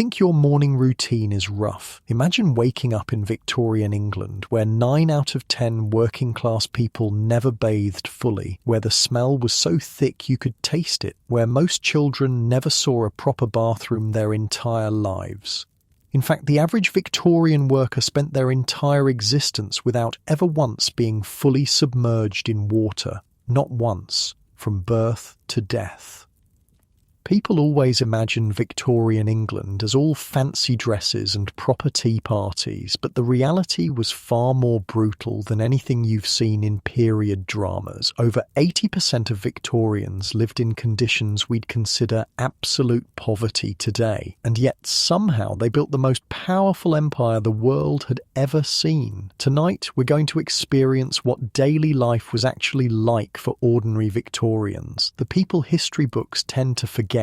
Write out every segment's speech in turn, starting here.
think your morning routine is rough? Imagine waking up in Victorian England, where 9 out of 10 working-class people never bathed fully, where the smell was so thick you could taste it, where most children never saw a proper bathroom their entire lives. In fact, the average Victorian worker spent their entire existence without ever once being fully submerged in water. Not once, from birth to death. People always imagine Victorian England as all fancy dresses and proper tea parties, but the reality was far more brutal than anything you've seen in period dramas. Over 80% of Victorians lived in conditions we'd consider absolute poverty today, and yet somehow they built the most powerful empire the world had ever seen. Tonight, we're going to experience what daily life was actually like for ordinary Victorians, the people history books tend to forget.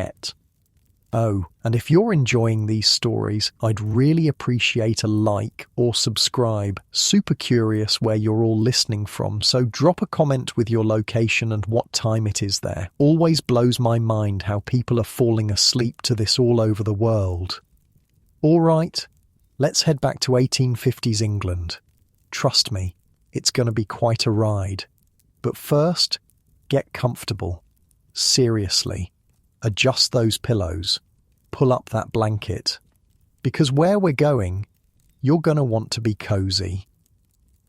Oh, and if you're enjoying these stories, I'd really appreciate a like or subscribe. Super curious where you're all listening from, so drop a comment with your location and what time it is there. Always blows my mind how people are falling asleep to this all over the world. All right, let's head back to 1850s England. Trust me, it's going to be quite a ride. But first, get comfortable. Seriously. Adjust those pillows, pull up that blanket, because where we're going, you're going to want to be cozy.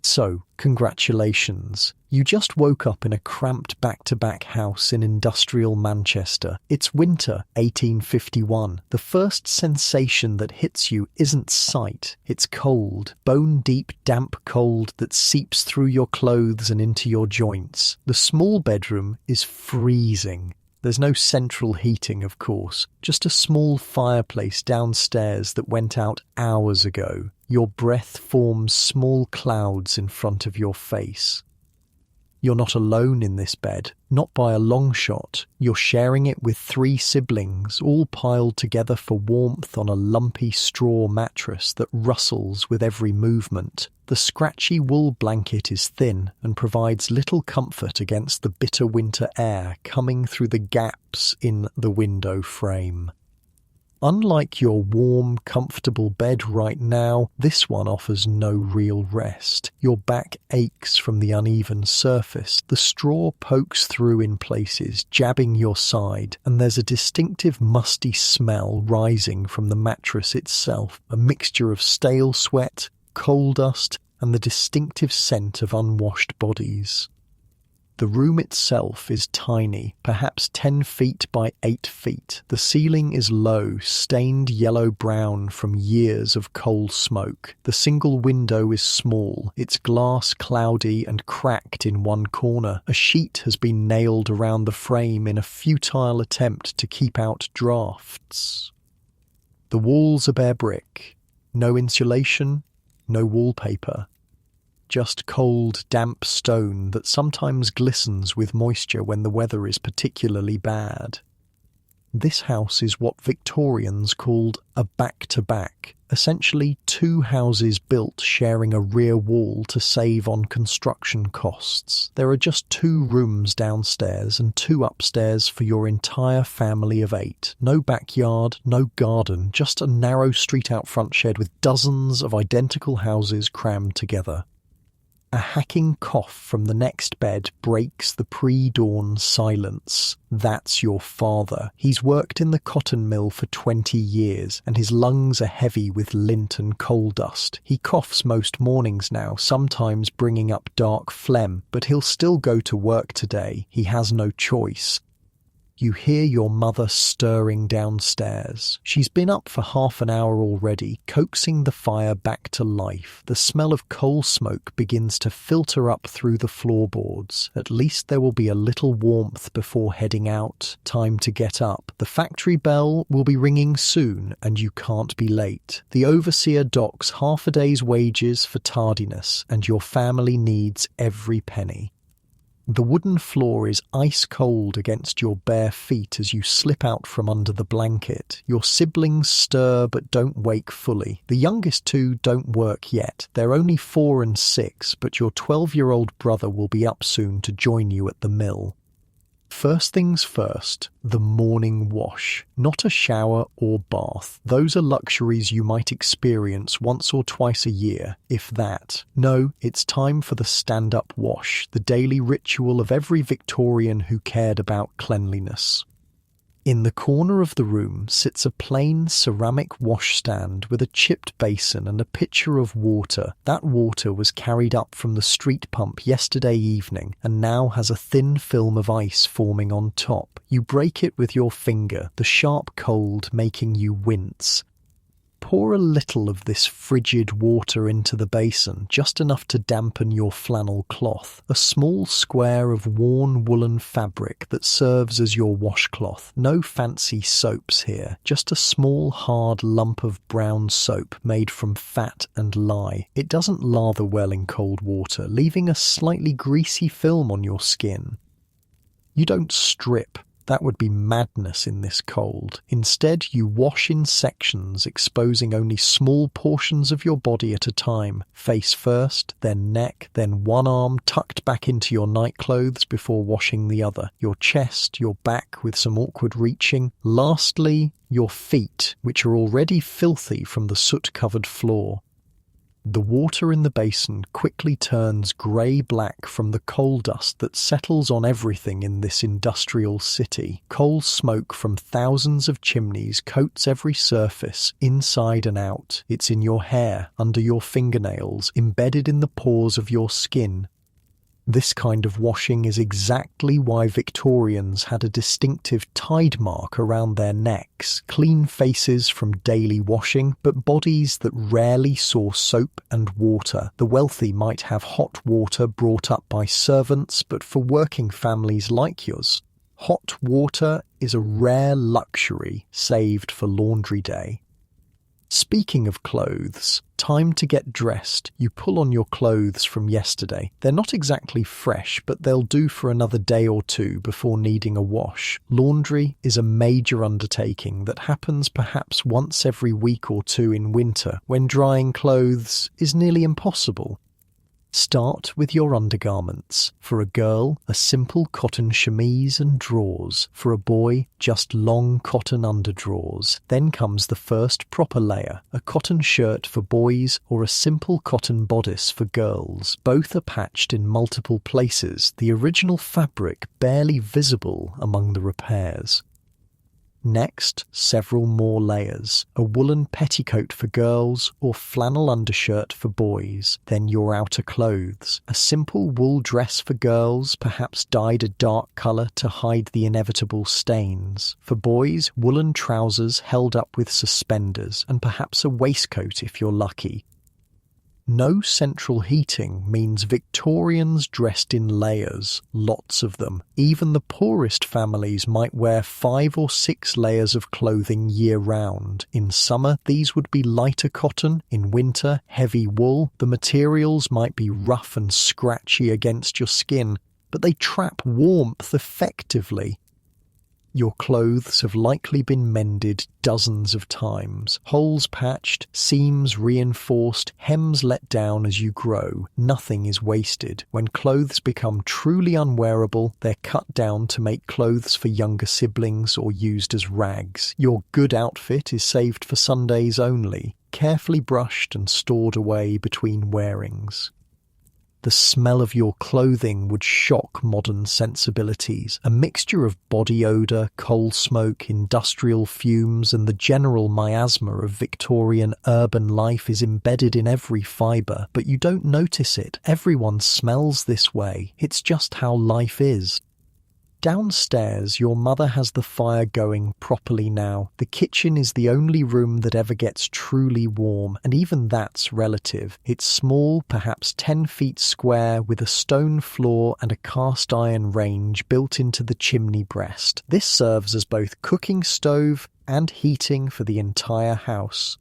So, congratulations. You just woke up in a cramped back-to-back house in industrial Manchester. It's winter, 1851. The first sensation that hits you isn't sight. It's cold, bone-deep, damp cold that seeps through your clothes and into your joints. The small bedroom is freezing. There's no central heating, of course, just a small fireplace downstairs that went out hours ago. Your breath forms small clouds in front of your face. You're not alone in this bed, not by a long shot. You're sharing it with 3 siblings, all piled together for warmth on a lumpy straw mattress that rustles with every movement. The scratchy wool blanket is thin and provides little comfort against the bitter winter air coming through the gaps in the window frame. Unlike your warm, comfortable bed right now, this one offers no real rest. Your back aches from the uneven surface, the straw pokes through in places, jabbing your side, and there's a distinctive musty smell rising from the mattress itself, a mixture of stale sweat, coal dust, and the distinctive scent of unwashed bodies. The room itself is tiny, perhaps 10 feet by 8 feet. The ceiling is low, stained yellow-brown from years of coal smoke. The single window is small, its glass cloudy and cracked in one corner. A sheet has been nailed around the frame in a futile attempt to keep out drafts. The walls are bare brick. No insulation, no wallpaper. Just cold, damp stone that sometimes glistens with moisture when the weather is particularly bad. This house is what Victorians called a back-to-back, essentially 2 houses built sharing a rear wall to save on construction costs. There are just 2 rooms downstairs and 2 upstairs for your entire family of 8. No backyard, no garden, just a narrow street-out front shed with dozens of identical houses crammed together. A hacking cough from the next bed breaks the pre-dawn silence. That's your father. He's worked in the cotton mill for 20 years, and his lungs are heavy with lint and coal dust. He coughs most mornings now, sometimes bringing up dark phlegm, but he'll still go to work today. He has no choice. You hear your mother stirring downstairs. She's been up for half an hour already, coaxing the fire back to life. The smell of coal smoke begins to filter up through the floorboards. At least there will be a little warmth before heading out. Time to get up. The factory bell will be ringing soon, and you can't be late. The overseer docks half a day's wages for tardiness, and your family needs every penny. The wooden floor is ice cold against your bare feet as you slip out from under the blanket. Your siblings stir but don't wake fully. The youngest 2 don't work yet. They're only 4 and 6, but your 12-year-old brother will be up soon to join you at the mill. First things first, the morning wash. Not a shower or bath. Those are luxuries you might experience once or twice a year, if that. No, it's time for the stand-up wash, the daily ritual of every Victorian who cared about cleanliness. In the corner of the room sits a plain ceramic washstand with a chipped basin and a pitcher of water. That water was carried up from the street pump yesterday evening and now has a thin film of ice forming on top. You break it with your finger, the sharp cold making you wince. Pour a little of this frigid water into the basin, just enough to dampen your flannel cloth. A small square of worn woolen fabric that serves as your washcloth. No fancy soaps here, just a small hard lump of brown soap made from fat and lye. It doesn't lather well in cold water, leaving a slightly greasy film on your skin. You don't strip. That would be madness in this cold. Instead, you wash in sections, exposing only small portions of your body at a time. Face first, then neck, then one arm tucked back into your nightclothes before washing the other. Your chest, your back with some awkward reaching. Lastly, your feet, which are already filthy from the soot-covered floor. The water in the basin quickly turns grey-black from the coal dust that settles on everything in this industrial city. Coal smoke from thousands of chimneys coats every surface, inside and out. It's in your hair, under your fingernails, embedded in the pores of your skin. This kind of washing is exactly why Victorians had a distinctive tide mark around their necks, clean faces from daily washing, but bodies that rarely saw soap and water. The wealthy might have hot water brought up by servants, but for working families like yours, hot water is a rare luxury saved for laundry day. Speaking of clothes, time to get dressed. You pull on your clothes from yesterday. They're not exactly fresh, but they'll do for another day or two before needing a wash. Laundry is a major undertaking that happens perhaps once every week or two in winter, when drying clothes is nearly impossible. Start with your undergarments. For a girl, a simple cotton chemise and drawers. For a boy, just long cotton underdrawers. Then comes the first proper layer, a cotton shirt for boys or a simple cotton bodice for girls. Both are patched in multiple places, the original fabric barely visible among the repairs. Next, several more layers. A woolen petticoat for girls or flannel undershirt for boys. Then your outer clothes. A simple wool dress for girls, perhaps dyed a dark colour to hide the inevitable stains. For boys, woolen trousers held up with suspenders, and perhaps a waistcoat if you're lucky. No central heating means Victorians dressed in layers, lots of them. Even the poorest families might wear 5 or 6 layers of clothing year-round. In summer, these would be lighter cotton. In winter, heavy wool. The materials might be rough and scratchy against your skin, but they trap warmth effectively. Your clothes have likely been mended dozens of times, holes patched, seams reinforced, hems let down as you grow. Nothing is wasted. When clothes become truly unwearable, they're cut down to make clothes for younger siblings or used as rags. Your good outfit is saved for Sundays only, carefully brushed and stored away between wearings. The smell of your clothing would shock modern sensibilities. A mixture of body odour, coal smoke, industrial fumes, and the general miasma of Victorian urban life is embedded in every fibre, but you don't notice it. Everyone smells this way. It's just how life is. Downstairs, your mother has the fire going properly now. The kitchen is the only room that ever gets truly warm, and even that's relative. It's small, perhaps 10 feet square, with a stone floor and a cast iron range built into the chimney breast. This serves as both cooking stove and heating for the entire house.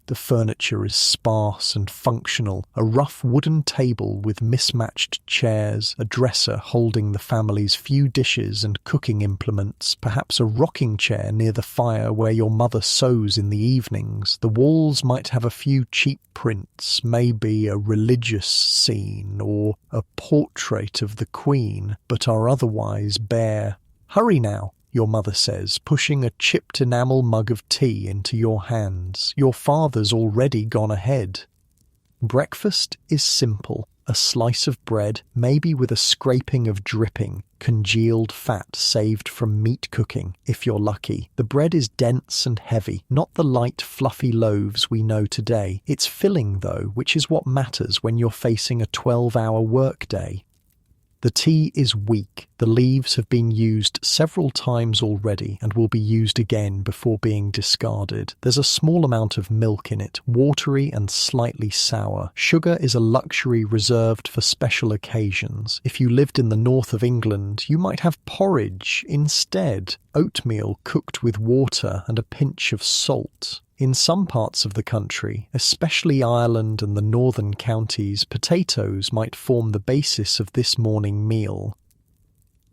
The furniture is sparse and functional, a rough wooden table with mismatched chairs, a dresser holding the family's few dishes and cooking implements, perhaps a rocking chair near the fire where your mother sews in the evenings. The walls might have a few cheap prints, maybe a religious scene or a portrait of the Queen, but are otherwise bare. "Hurry now," your mother says, pushing a chipped enamel mug of tea into your hands. Your father's already gone ahead. Breakfast is simple. A slice of bread, maybe with a scraping of dripping, congealed fat saved from meat cooking, if you're lucky. The bread is dense and heavy, not the light, fluffy loaves we know today. It's filling, though, which is what matters when you're facing a 12-hour workday. The tea is weak. The leaves have been used several times already and will be used again before being discarded. There's a small amount of milk in it, watery and slightly sour. Sugar is a luxury reserved for special occasions. If you lived in the north of England, you might have porridge instead, oatmeal cooked with water and a pinch of salt. In some parts of the country, especially Ireland and the northern counties, potatoes might form the basis of this morning meal.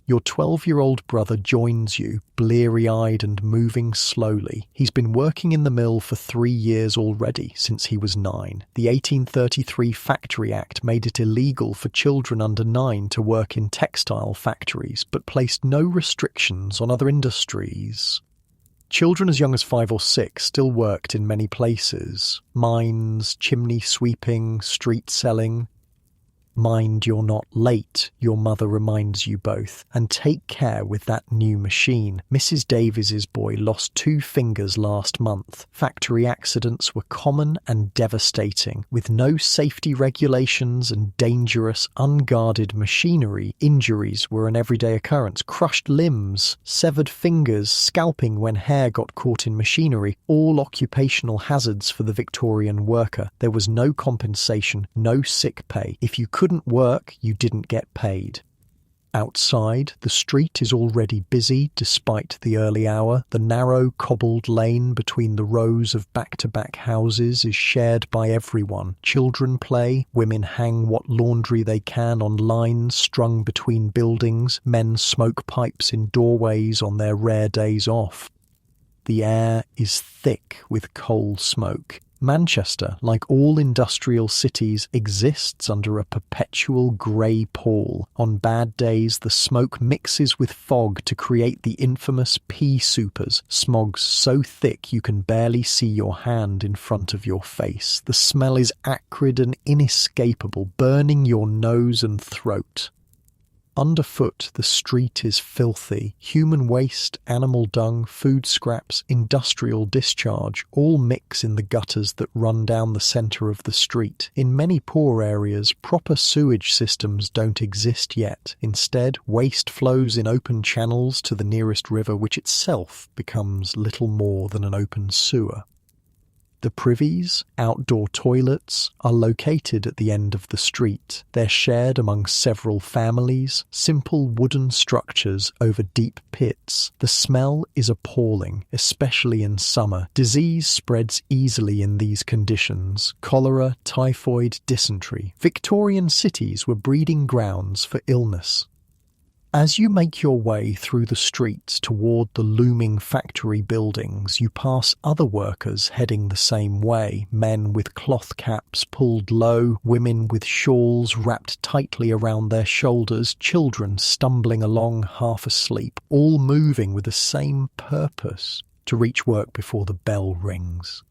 Your 12-year-old brother joins you, bleary-eyed and moving slowly. He's been working in the mill for 3 years already, since he was 9. The 1833 Factory Act made it illegal for children under 9 to work in textile factories, but placed no restrictions on other industries. Children as young as 5 or 6 still worked in many places. Mines, chimney sweeping, street selling. Mind you're not late, your mother reminds you both, and take care with that new machine. Mrs. Davies's boy lost 2 fingers last month. Factory accidents were common and devastating. With no safety regulations and dangerous, unguarded machinery, injuries were an everyday occurrence. Crushed limbs, severed fingers, scalping when hair got caught in machinery, all occupational hazards for the Victorian worker. There was no compensation, no sick pay. If you couldn't work, you didn't get paid. Outside, the street is already busy despite the early hour. The narrow cobbled lane between the rows of back-to-back houses is shared by everyone. Children play, women hang what laundry they can on lines strung between buildings, men smoke pipes in doorways on their rare days off. The air is thick with coal smoke. Manchester, like all industrial cities, exists under a perpetual grey pall. On bad days, the smoke mixes with fog to create the infamous pea soupers, smogs so thick you can barely see your hand in front of your face. The smell is acrid and inescapable, burning your nose and throat. Underfoot, the street is filthy. Human waste, animal dung, food scraps, industrial discharge all mix in the gutters that run down the centre of the street. In many poor areas, proper sewage systems don't exist yet. Instead, waste flows in open channels to the nearest river, which itself becomes little more than an open sewer. The privies, outdoor toilets, are located at the end of the street. They're shared among several families, simple wooden structures over deep pits. The smell is appalling, especially in summer. Disease spreads easily in these conditions. Cholera, typhoid, dysentery. Victorian cities were breeding grounds for illness. As you make your way through the streets toward the looming factory buildings, you pass other workers heading the same way, men with cloth caps pulled low, women with shawls wrapped tightly around their shoulders, children stumbling along half asleep, all moving with the same purpose: to reach work before the bell rings.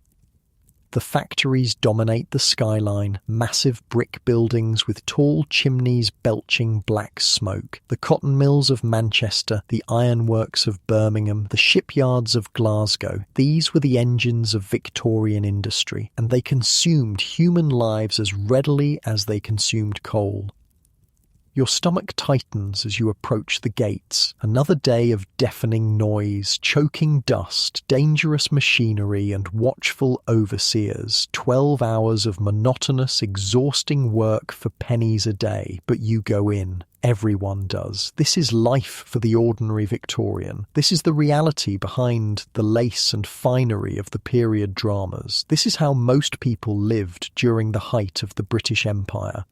The factories dominate the skyline, massive brick buildings with tall chimneys belching black smoke. The cotton mills of Manchester, the ironworks of Birmingham, the shipyards of Glasgow. These were the engines of Victorian industry, and they consumed human lives as readily as they consumed coal. Your stomach tightens as you approach the gates. Another day of deafening noise, choking dust, dangerous machinery, and watchful overseers. 12 hours of monotonous, exhausting work for pennies a day. But you go in. Everyone does. This is life for the ordinary Victorian. This is the reality behind the lace and finery of the period dramas. This is how most people lived during the height of the British Empire.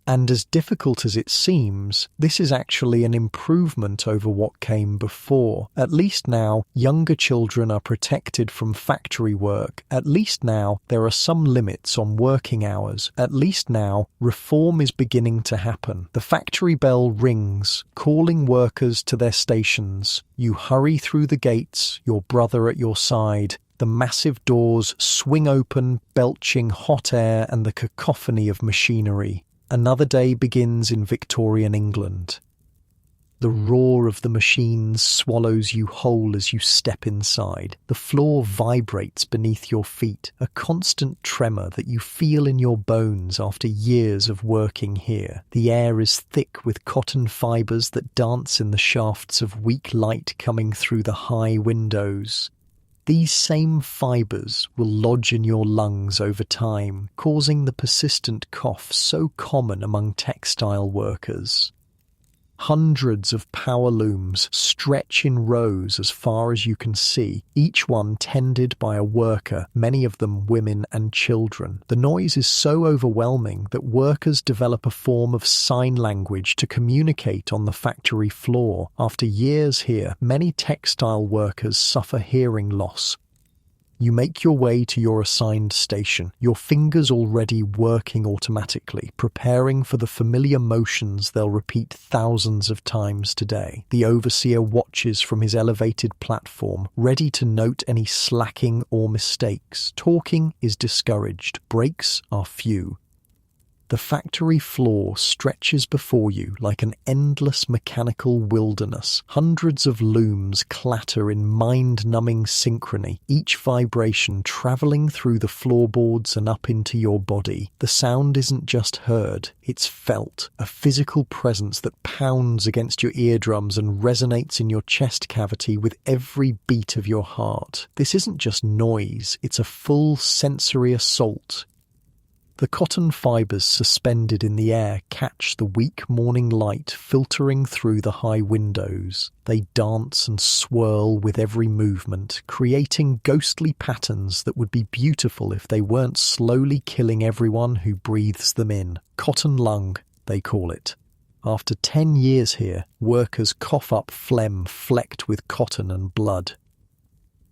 And as difficult as it seems, this is actually an improvement over what came before. At least now, younger children are protected from factory work. At least now, there are some limits on working hours. At least now, reform is beginning to happen. The factory bell rings, calling workers to their stations. You hurry through the gates, your brother at your side. The massive doors swing open, belching hot air and the cacophony of machinery. Another day begins in Victorian England. The roar of the machines swallows you whole as you step inside. The floor vibrates beneath your feet, a constant tremor that you feel in your bones after years of working here. The air is thick with cotton fibres that dance in the shafts of weak light coming through the high windows. These same fibres will lodge in your lungs over time, causing the persistent cough so common among textile workers. Hundreds of power looms stretch in rows as far as you can see, each one tended by a worker, many of them women and children. The noise is so overwhelming that workers develop a form of sign language to communicate on the factory floor. After years here, many textile workers suffer hearing loss. You make your way to your assigned station, your fingers already working automatically, preparing for the familiar motions they'll repeat thousands of times today. The overseer watches from his elevated platform, ready to note any slacking or mistakes. Talking is discouraged. Breaks are few. The factory floor stretches before you like an endless mechanical wilderness. Hundreds of looms clatter in mind-numbing synchrony, each vibration travelling through the floorboards and up into your body. The sound isn't just heard, it's felt, a physical presence that pounds against your eardrums and resonates in your chest cavity with every beat of your heart. This isn't just noise, it's a full sensory assault. The cotton fibres suspended in the air catch the weak morning light filtering through the high windows. They dance and swirl with every movement, creating ghostly patterns that would be beautiful if they weren't slowly killing everyone who breathes them in. Cotton lung, they call it. After 10 years here, workers cough up phlegm flecked with cotton and blood.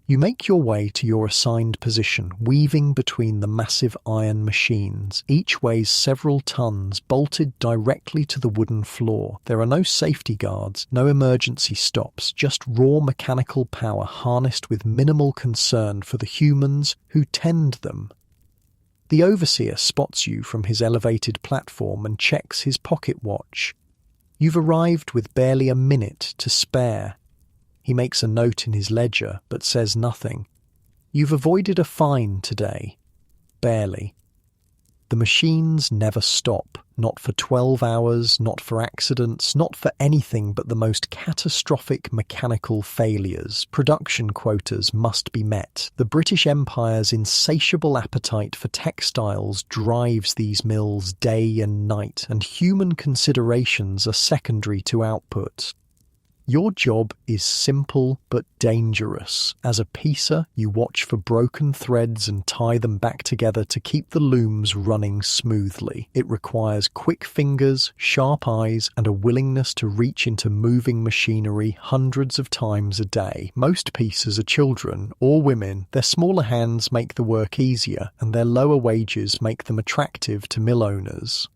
You make your way to your assigned position, weaving between the massive iron machines. Each weighs several tons, bolted directly to the wooden floor. There are no safety guards, no emergency stops, just raw mechanical power harnessed with minimal concern for the humans who tend them. The overseer spots you from his elevated platform and checks his pocket watch. You've arrived with barely a minute to spare. He makes a note in his ledger, but says nothing. You've avoided a fine today. Barely. The machines never stop. Not for 12 hours, not for accidents, not for anything but the most catastrophic mechanical failures. Production quotas must be met. The British Empire's insatiable appetite for textiles drives these mills day and night, and human considerations are secondary to output. Your job is simple but dangerous. As a piecer, you watch for broken threads and tie them back together to keep the looms running smoothly. It requires quick fingers, sharp eyes, and a willingness to reach into moving machinery hundreds of times a day. Most piecers are children or women. Their smaller hands make the work easier, and their lower wages make them attractive to mill owners.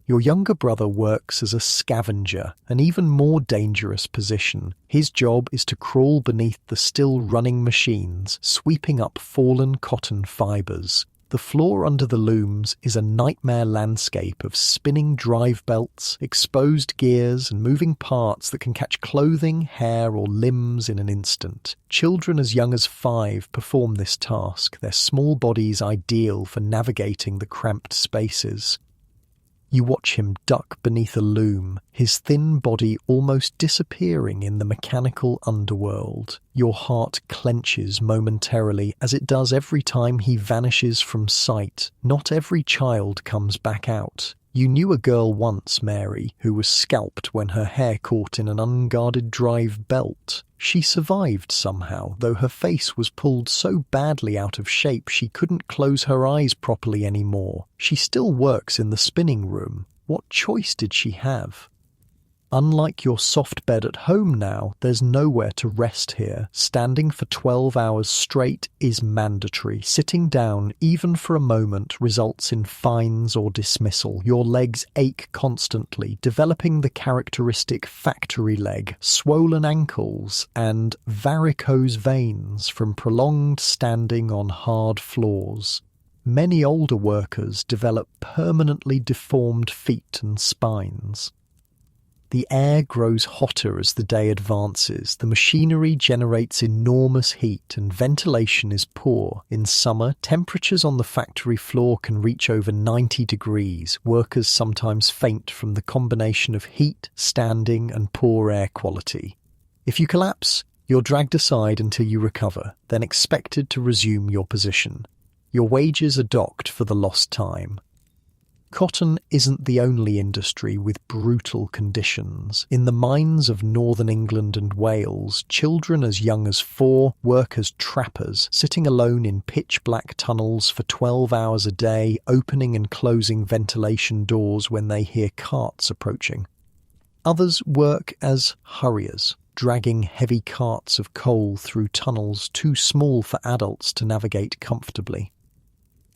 Your younger brother works as a scavenger, an even more dangerous position. His job is to crawl beneath the still running machines, sweeping up fallen cotton fibres. The floor under the looms is a nightmare landscape of spinning drive belts, exposed gears, and moving parts that can catch clothing, hair, or limbs in an instant. Children as young as 5 perform this task, their small bodies ideal for navigating the cramped spaces. You watch him duck beneath a loom, his thin body almost disappearing in the mechanical underworld. Your heart clenches momentarily, as it does every time he vanishes from sight. Not every child comes back out. You knew a girl once, Mary, who was scalped when her hair caught in an unguarded drive belt. She survived somehow, though her face was pulled so badly out of shape she couldn't close her eyes properly anymore. She still works in the spinning room. What choice did she have? Unlike your soft bed at home now, there's nowhere to rest here. Standing for 12 hours straight is mandatory. Sitting down, even for a moment, results in fines or dismissal. Your legs ache constantly, developing the characteristic factory leg, swollen ankles, and varicose veins from prolonged standing on hard floors. Many older workers develop permanently deformed feet and spines. The air grows hotter as the day advances. The machinery generates enormous heat and ventilation is poor. In summer, temperatures on the factory floor can reach over 90 degrees. Workers sometimes faint from the combination of heat, standing, and poor air quality. If you collapse, you're dragged aside until you recover, then expected to resume your position. Your wages are docked for the lost time. Cotton isn't the only industry with brutal conditions. In the mines of northern England and Wales, children as young as 4 work as trappers, sitting alone in pitch-black tunnels for 12 hours a day, opening and closing ventilation doors when they hear carts approaching. Others work as hurriers, dragging heavy carts of coal through tunnels too small for adults to navigate comfortably.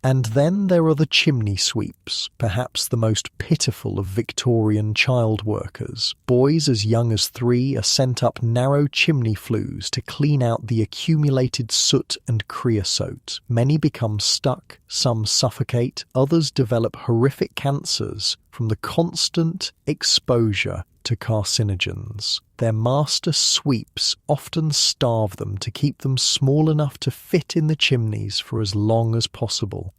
And then there are the chimney sweeps, perhaps the most pitiful of Victorian child workers. Boys as young as 3 are sent up narrow chimney flues to clean out the accumulated soot and creosote. Many become stuck, some suffocate, others develop horrific cancers from the constant exposure to carcinogens. Their master sweeps often starve them to keep them small enough to fit in the chimneys for as long as possible.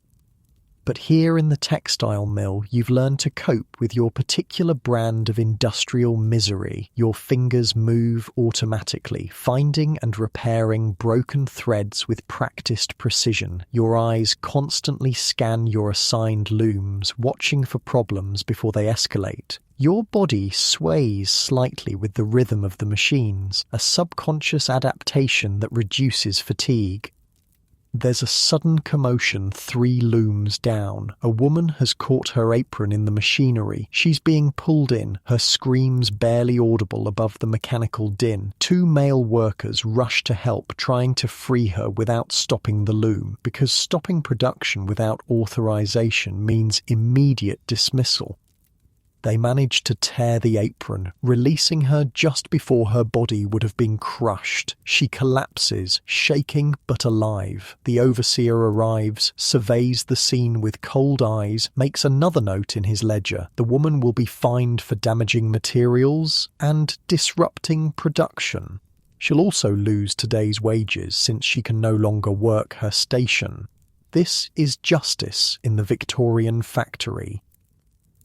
But here in the textile mill, you've learned to cope with your particular brand of industrial misery. Your fingers move automatically, finding and repairing broken threads with practiced precision. Your eyes constantly scan your assigned looms, watching for problems before they escalate. Your body sways slightly with the rhythm of the machines, a subconscious adaptation that reduces fatigue. There's a sudden commotion 3 looms down. A woman has caught her apron in the machinery. She's being pulled in, her screams barely audible above the mechanical din. 2 male workers rush to help, trying to free her without stopping the loom, because stopping production without authorization means immediate dismissal. They manage to tear the apron, releasing her just before her body would have been crushed. She collapses, shaking but alive. The overseer arrives, surveys the scene with cold eyes, makes another note in his ledger. The woman will be fined for damaging materials and disrupting production. She'll also lose today's wages since she can no longer work her station. This is justice in the Victorian factory.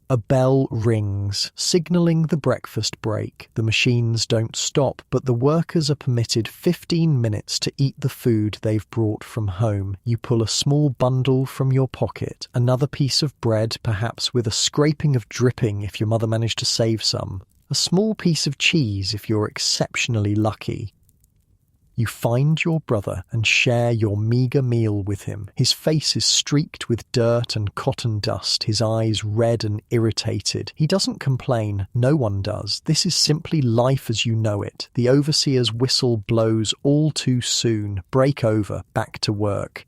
A bell rings, signalling the breakfast break. The machines don't stop, but the workers are permitted 15 minutes to eat the food they've brought from home. You pull a small bundle from your pocket, another piece of bread, perhaps with a scraping of dripping if your mother managed to save some, a small piece of cheese if you're exceptionally lucky. You find your brother and share your meagre meal with him. His face is streaked with dirt and cotton dust, his eyes red and irritated. He doesn't complain, no one does. This is simply life as you know it. The overseer's whistle blows all too soon. Break over, back to work.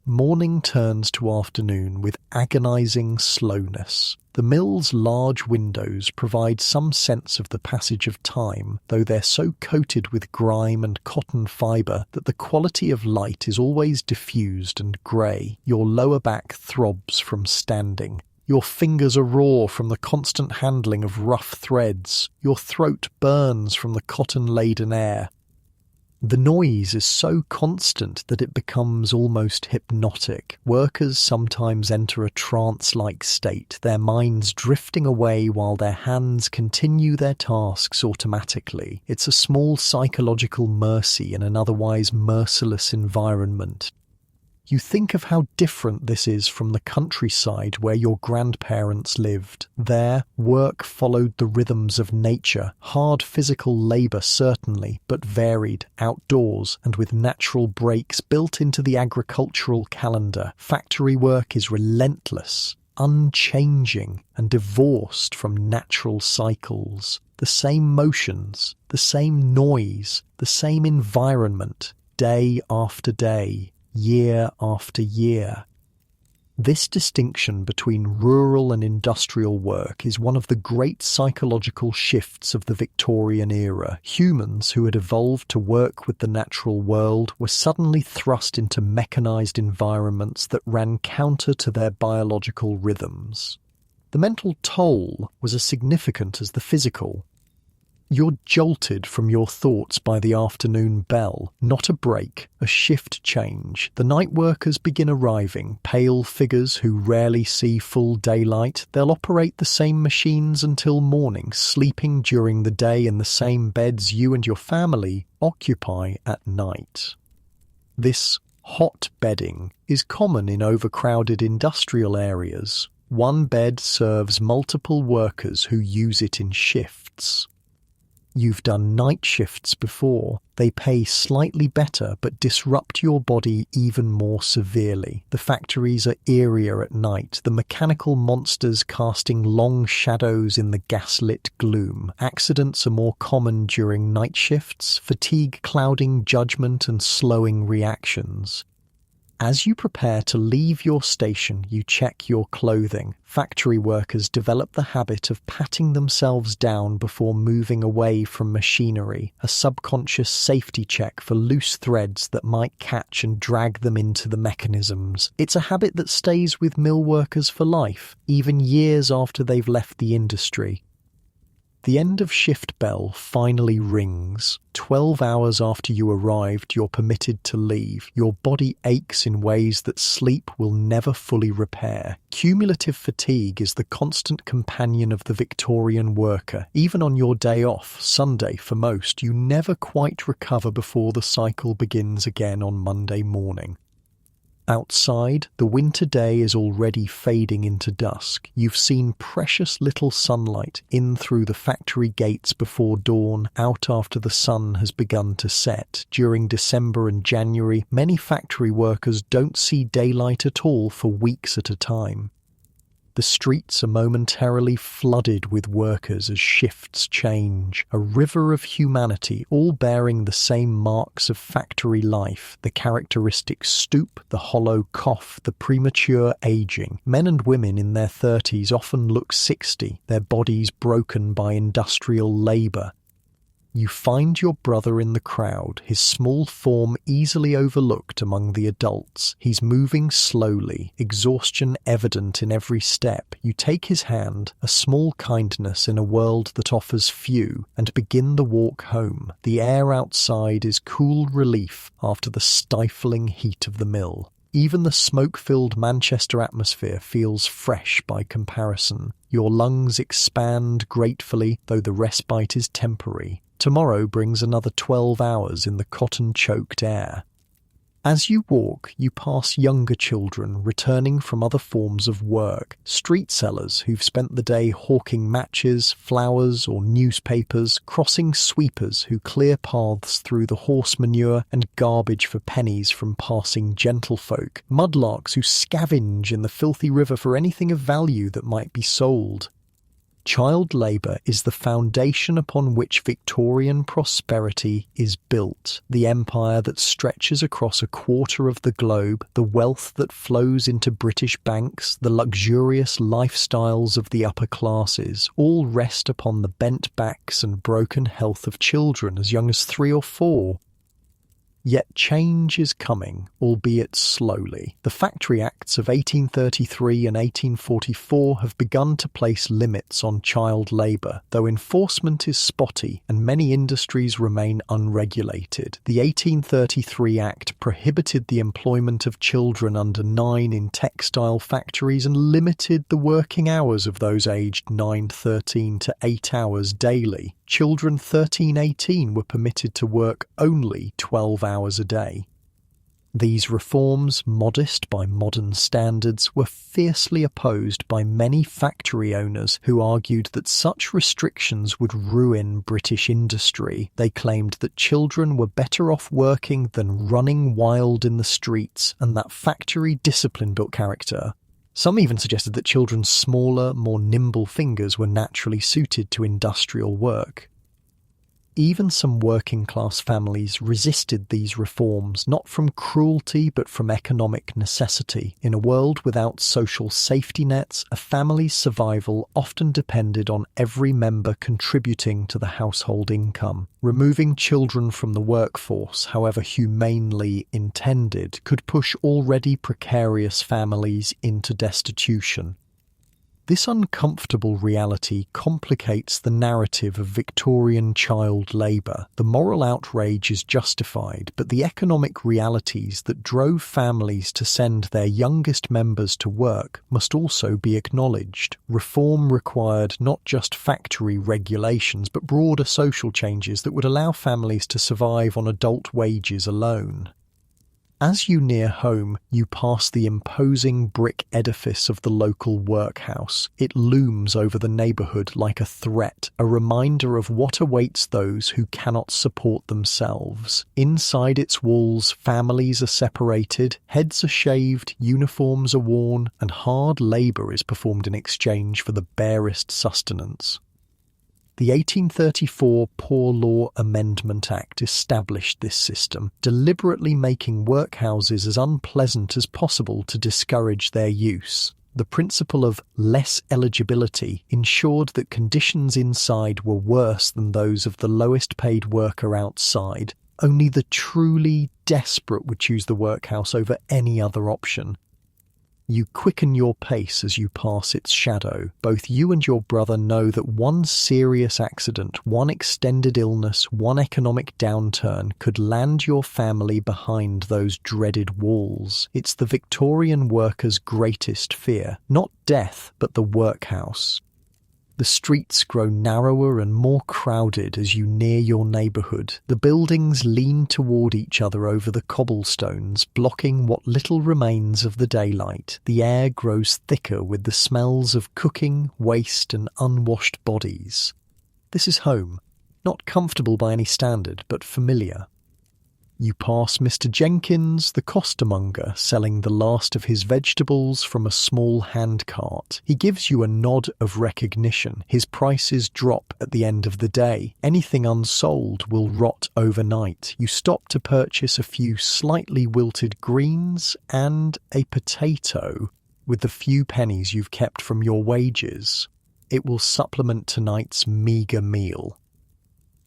Morning turns to afternoon with agonizing slowness. The mill's large windows provide some sense of the passage of time, though they're so coated with grime and cotton fibre that the quality of light is always diffused and grey. Your lower back throbs from standing. Your fingers are raw from the constant handling of rough threads. Your throat burns from the cotton-laden air. The noise is so constant that it becomes almost hypnotic. Workers sometimes enter a trance-like state, their minds drifting away while their hands continue their tasks automatically. It's a small psychological mercy in an otherwise merciless environment. You think of how different this is from the countryside where your grandparents lived. There, work followed the rhythms of nature, hard physical labour certainly, but varied, outdoors, and with natural breaks built into the agricultural calendar. Factory work is relentless, unchanging, and divorced from natural cycles. The same motions, the same noise, the same environment, day after day, year after year. This distinction between rural and industrial work is one of the great psychological shifts of the Victorian era. Humans who had evolved to work with the natural world were suddenly thrust into mechanised environments that ran counter to their biological rhythms. The mental toll was as significant as the physical. You're jolted from your thoughts by the afternoon bell, not a break, a shift change. The night workers begin arriving, pale figures who rarely see full daylight. They'll operate the same machines until morning, sleeping during the day in the same beds you and your family occupy at night. This hot bedding is common in overcrowded industrial areas. One bed serves multiple workers who use it in shifts. You've done night shifts before. They pay slightly better but disrupt your body even more severely. The factories are eerier at night, the mechanical monsters casting long shadows in the gaslit gloom. Accidents are more common during night shifts, fatigue clouding judgment and slowing reactions. As you prepare to leave your station, you check your clothing. Factory workers develop the habit of patting themselves down before moving away from machinery, a subconscious safety check for loose threads that might catch and drag them into the mechanisms. It's a habit that stays with mill workers for life, even years after they've left the industry. The end of shift bell finally rings. 12 hours after you arrived, you're permitted to leave. Your body aches in ways that sleep will never fully repair. Cumulative fatigue is the constant companion of the Victorian worker. Even on your day off, Sunday for most, you never quite recover before the cycle begins again on Monday morning. Outside, the winter day is already fading into dusk. You've seen precious little sunlight in through the factory gates before dawn, out after the sun has begun to set. During December and January, many factory workers don't see daylight at all for weeks at a time. The streets are momentarily flooded with workers as shifts change, a river of humanity, all bearing the same marks of factory life, the characteristic stoop, the hollow cough, the premature aging. Men and women in their 30s often look 60, their bodies broken by industrial labour. You find your brother in the crowd, his small form easily overlooked among the adults. He's moving slowly, exhaustion evident in every step. You take his hand, a small kindness in a world that offers few, and begin the walk home. The air outside is cool relief after the stifling heat of the mill. Even the smoke-filled Manchester atmosphere feels fresh by comparison. Your lungs expand gratefully, though the respite is temporary. Tomorrow brings another 12 hours in the cotton-choked air. As you walk, you pass younger children returning from other forms of work, street sellers who've spent the day hawking matches, flowers or newspapers, crossing sweepers who clear paths through the horse manure and garbage for pennies from passing gentlefolk, mudlarks who scavenge in the filthy river for anything of value that might be sold. Child labour is the foundation upon which Victorian prosperity is built, the empire that stretches across a quarter of the globe, the wealth that flows into British banks, the luxurious lifestyles of the upper classes, all rest upon the bent backs and broken health of children as young as 3 or 4. Yet change is coming, albeit slowly. The Factory Acts of 1833 and 1844 have begun to place limits on child labour, though enforcement is spotty and many industries remain unregulated. The 1833 Act prohibited the employment of children under 9 in textile factories and limited the working hours of those aged 9-13 to 8 hours daily. Children 13-18 were permitted to work only 12 hours a day. These reforms, modest by modern standards, were fiercely opposed by many factory owners who argued that such restrictions would ruin British industry. They claimed that children were better off working than running wild in the streets, and that factory discipline built character. Some even suggested that children's smaller, more nimble fingers were naturally suited to industrial work. Even some working-class families resisted these reforms, not from cruelty but from economic necessity. In a world without social safety nets, a family's survival often depended on every member contributing to the household income. Removing children from the workforce, however humanely intended, could push already precarious families into destitution. This uncomfortable reality complicates the narrative of Victorian child labour. The moral outrage is justified, but the economic realities that drove families to send their youngest members to work must also be acknowledged. Reform required not just factory regulations, but broader social changes that would allow families to survive on adult wages alone. As you near home, you pass the imposing brick edifice of the local workhouse. It looms over the neighbourhood like a threat, a reminder of what awaits those who cannot support themselves. Inside its walls, families are separated, heads are shaved, uniforms are worn, and hard labour is performed in exchange for the barest sustenance. The 1834 Poor Law Amendment Act established this system, deliberately making workhouses as unpleasant as possible to discourage their use. The principle of less eligibility ensured that conditions inside were worse than those of the lowest paid worker outside. Only the truly desperate would choose the workhouse over any other option. You quicken your pace as you pass its shadow. Both you and your brother know that one serious accident, one extended illness, one economic downturn could land your family behind those dreaded walls. It's the Victorian worker's greatest fear, not death, but the workhouse. The streets grow narrower and more crowded as you near your neighbourhood. The buildings lean toward each other over the cobblestones, blocking what little remains of the daylight. The air grows thicker with the smells of cooking, waste and unwashed bodies. This is home, not comfortable by any standard, but familiar. You pass Mr. Jenkins, the costermonger, selling the last of his vegetables from a small handcart. He gives you a nod of recognition. His prices drop at the end of the day. Anything unsold will rot overnight. You stop to purchase a few slightly wilted greens and a potato with the few pennies you've kept from your wages. It will supplement tonight's meagre meal.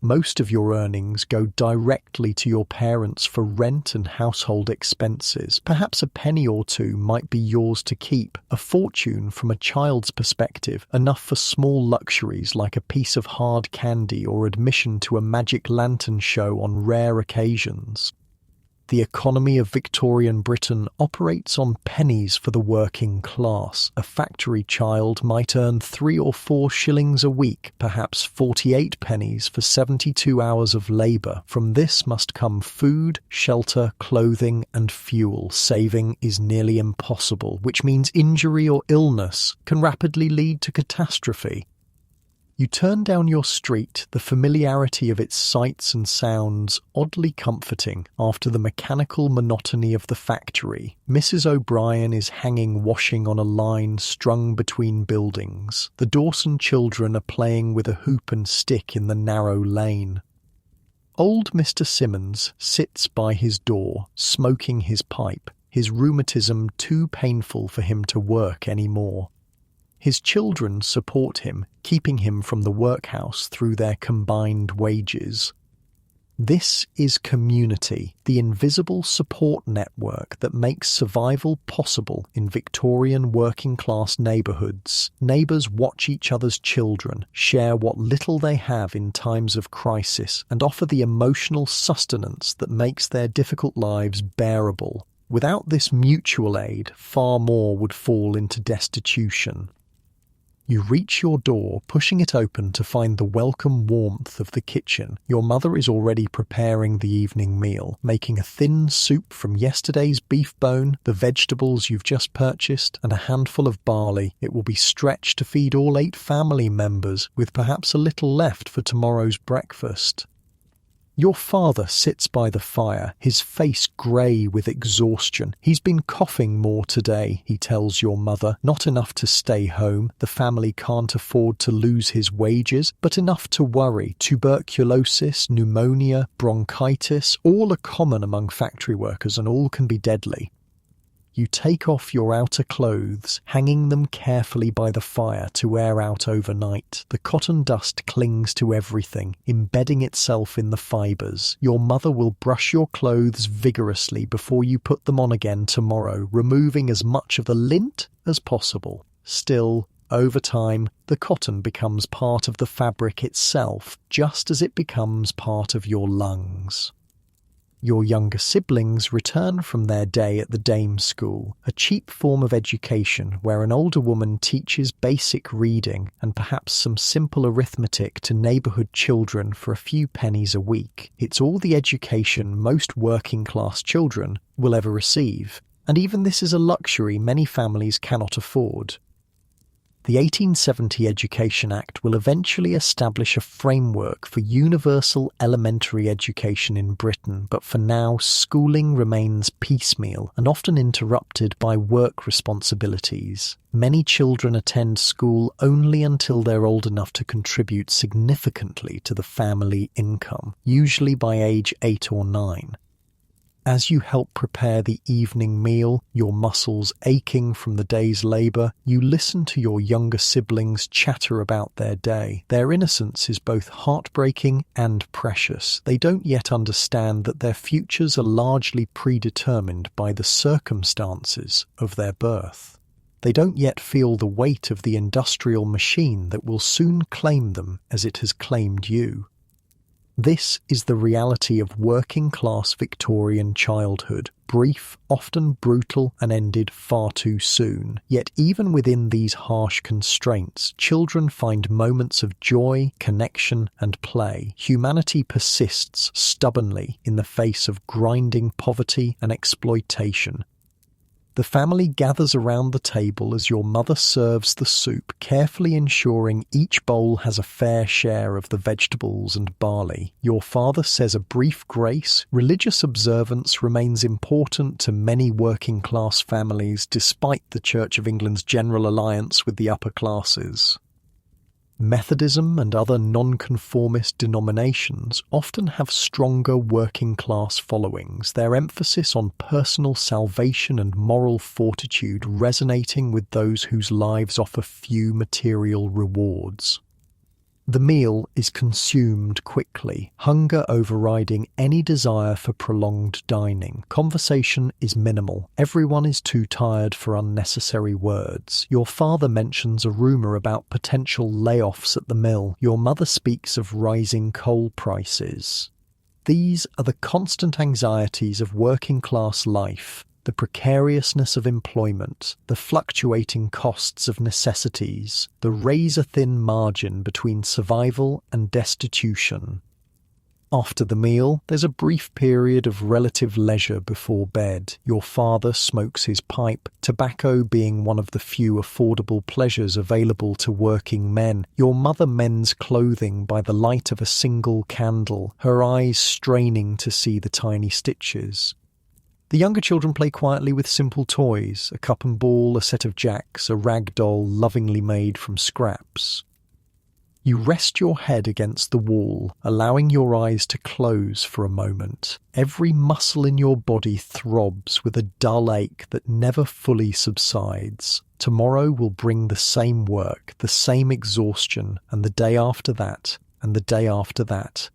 Most of your earnings go directly to your parents for rent and household expenses. Perhaps a penny or two might be yours to keep. A fortune from a child's perspective, enough for small luxuries like a piece of hard candy or admission to a magic lantern show on rare occasions. The economy of Victorian Britain operates on pennies for the working class. A factory child might earn 3 or 4 shillings a week, perhaps 48 pennies for 72 hours of labour. From this must come food, shelter, clothing and fuel. Saving is nearly impossible, which means injury or illness can rapidly lead to catastrophe. You turn down your street, the familiarity of its sights and sounds oddly comforting after the mechanical monotony of the factory. Mrs. O'Brien is hanging washing on a line strung between buildings. The Dawson children are playing with a hoop and stick in the narrow lane. Old Mr. Simmons sits by his door, smoking his pipe, his rheumatism too painful for him to work any more. His children support him, keeping him from the workhouse through their combined wages. This is community, the invisible support network that makes survival possible in Victorian working-class neighbourhoods. Neighbours watch each other's children, share what little they have in times of crisis, and offer the emotional sustenance that makes their difficult lives bearable. Without this mutual aid, far more would fall into destitution. You reach your door, pushing it open to find the welcome warmth of the kitchen. Your mother is already preparing the evening meal, making a thin soup from yesterday's beef bone, the vegetables you've just purchased, and a handful of barley. It will be stretched to feed all 8 family members, with perhaps a little left for tomorrow's breakfast. Your father sits by the fire, his face grey with exhaustion. He's been coughing more today, he tells your mother. Not enough to stay home. The family can't afford to lose his wages, but enough to worry. Tuberculosis, pneumonia, bronchitis, all are common among factory workers and all can be deadly. You take off your outer clothes, hanging them carefully by the fire to air out overnight. The cotton dust clings to everything, embedding itself in the fibres. Your mother will brush your clothes vigorously before you put them on again tomorrow, removing as much of the lint as possible. Still, over time, the cotton becomes part of the fabric itself, just as it becomes part of your lungs. Your younger siblings return from their day at the dame's school, a cheap form of education where an older woman teaches basic reading and perhaps some simple arithmetic to neighbourhood children for a few pennies a week. It's all the education most working-class children will ever receive, and even this is a luxury many families cannot afford. The 1870 Education Act will eventually establish a framework for universal elementary education in Britain, but for now schooling remains piecemeal and often interrupted by work responsibilities. Many children attend school only until they're old enough to contribute significantly to the family income, usually by age 8 or 9. As you help prepare the evening meal, your muscles aching from the day's labour, you listen to your younger siblings chatter about their day. Their innocence is both heartbreaking and precious. They don't yet understand that their futures are largely predetermined by the circumstances of their birth. They don't yet feel the weight of the industrial machine that will soon claim them as it has claimed you. This is the reality of working-class Victorian childhood, brief, often brutal, and ended far too soon. Yet even within these harsh constraints, children find moments of joy, connection, and play. Humanity persists stubbornly in the face of grinding poverty and exploitation. The family gathers around the table as your mother serves the soup, carefully ensuring each bowl has a fair share of the vegetables and barley. Your father says a brief grace. Religious observance remains important to many working-class families despite the Church of England's general alliance with the upper classes. Methodism and other nonconformist denominations often have stronger working-class followings, their emphasis on personal salvation and moral fortitude resonating with those whose lives offer few material rewards. The meal is consumed quickly, hunger overriding any desire for prolonged dining. Conversation is minimal. Everyone is too tired for unnecessary words. Your father mentions a rumour about potential layoffs at the mill. Your mother speaks of rising coal prices. These are the constant anxieties of working-class life. The precariousness of employment, the fluctuating costs of necessities, the razor-thin margin between survival and destitution. After the meal, there's a brief period of relative leisure before bed. Your father smokes his pipe, tobacco being one of the few affordable pleasures available to working men. Your mother mends clothing by the light of a single candle, her eyes straining to see the tiny stitches. The younger children play quietly with simple toys, a cup and ball, a set of jacks, a rag doll lovingly made from scraps. You rest your head against the wall, allowing your eyes to close for a moment. Every muscle in your body throbs with a dull ache that never fully subsides. Tomorrow will bring the same work, the same exhaustion, and the day after that, and the day after that.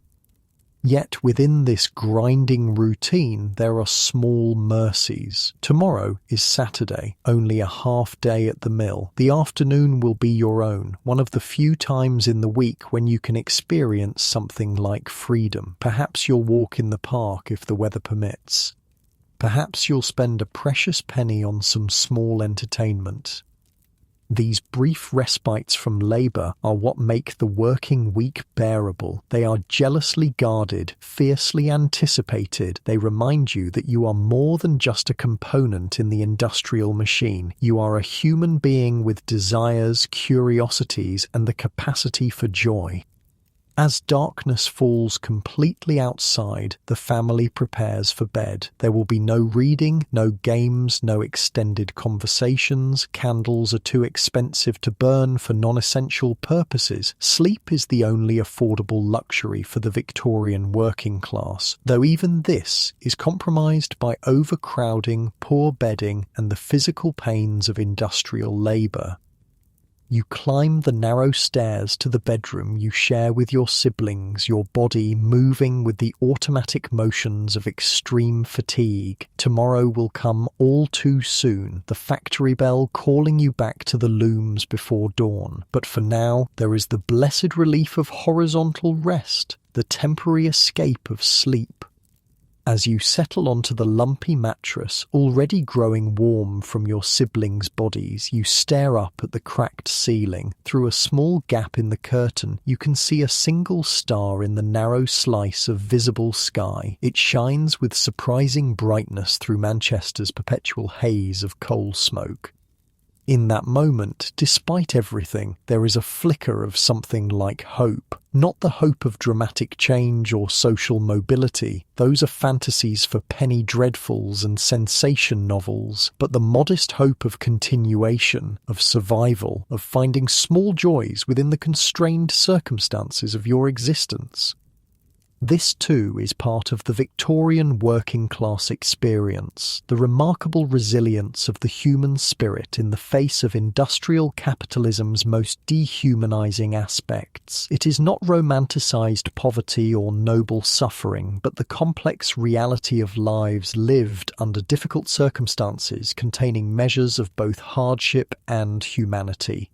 Yet within this grinding routine, there are small mercies. Tomorrow is Saturday, only a half day at the mill. The afternoon will be your own, one of the few times in the week when you can experience something like freedom. Perhaps you'll walk in the park if the weather permits. Perhaps you'll spend a precious penny on some small entertainment. These brief respites from labour are what make the working week bearable. They are jealously guarded, fiercely anticipated. They remind you that you are more than just a component in the industrial machine. You are a human being with desires, curiosities, and the capacity for joy. As darkness falls completely outside, the family prepares for bed. There will be no reading, no games, no extended conversations. Candles are too expensive to burn for non-essential purposes. Sleep is the only affordable luxury for the Victorian working class, though even this is compromised by overcrowding, poor bedding, and the physical pains of industrial labour. You climb the narrow stairs to the bedroom you share with your siblings, your body moving with the automatic motions of extreme fatigue. Tomorrow will come all too soon, the factory bell calling you back to the looms before dawn. But for now, there is the blessed relief of horizontal rest, the temporary escape of sleep. As you settle onto the lumpy mattress, already growing warm from your siblings' bodies, you stare up at the cracked ceiling. Through a small gap in the curtain, you can see a single star in the narrow slice of visible sky. It shines with surprising brightness through Manchester's perpetual haze of coal smoke. In that moment, despite everything, there is a flicker of something like hope. Not the hope of dramatic change or social mobility. Those are fantasies for penny dreadfuls and sensation novels. But the modest hope of continuation, of survival, of finding small joys within the constrained circumstances of your existence. This too is part of the Victorian working class experience, the remarkable resilience of the human spirit in the face of industrial capitalism's most dehumanizing aspects. It is not romanticized poverty or noble suffering, but the complex reality of lives lived under difficult circumstances containing measures of both hardship and humanity.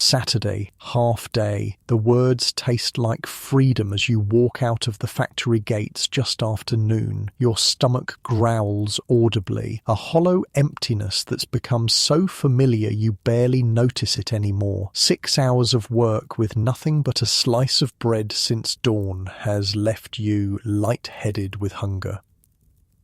Saturday, half day, the words taste like freedom as you walk out of the factory gates just after noon. Your stomach growls audibly, a hollow emptiness that's become so familiar you barely notice it anymore. 6 hours of work with nothing but a slice of bread since dawn has left you light-headed with hunger.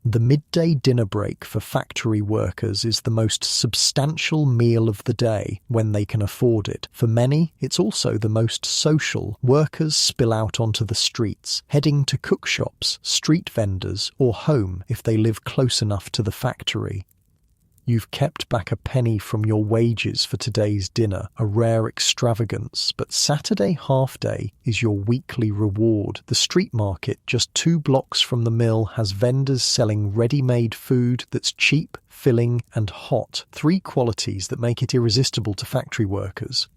The midday dinner break for factory workers is the most substantial meal of the day when they can afford it. For many, it's also the most social. Workers spill out onto the streets, heading to cook shops, street vendors, or home if they live close enough to the factory. You've kept back a penny from your wages for today's dinner, a rare extravagance, but Saturday half day is your weekly reward. The street market, just 2 blocks from the mill, has vendors selling ready-made food that's cheap, filling, and hot, 3 qualities that make it irresistible to factory workers.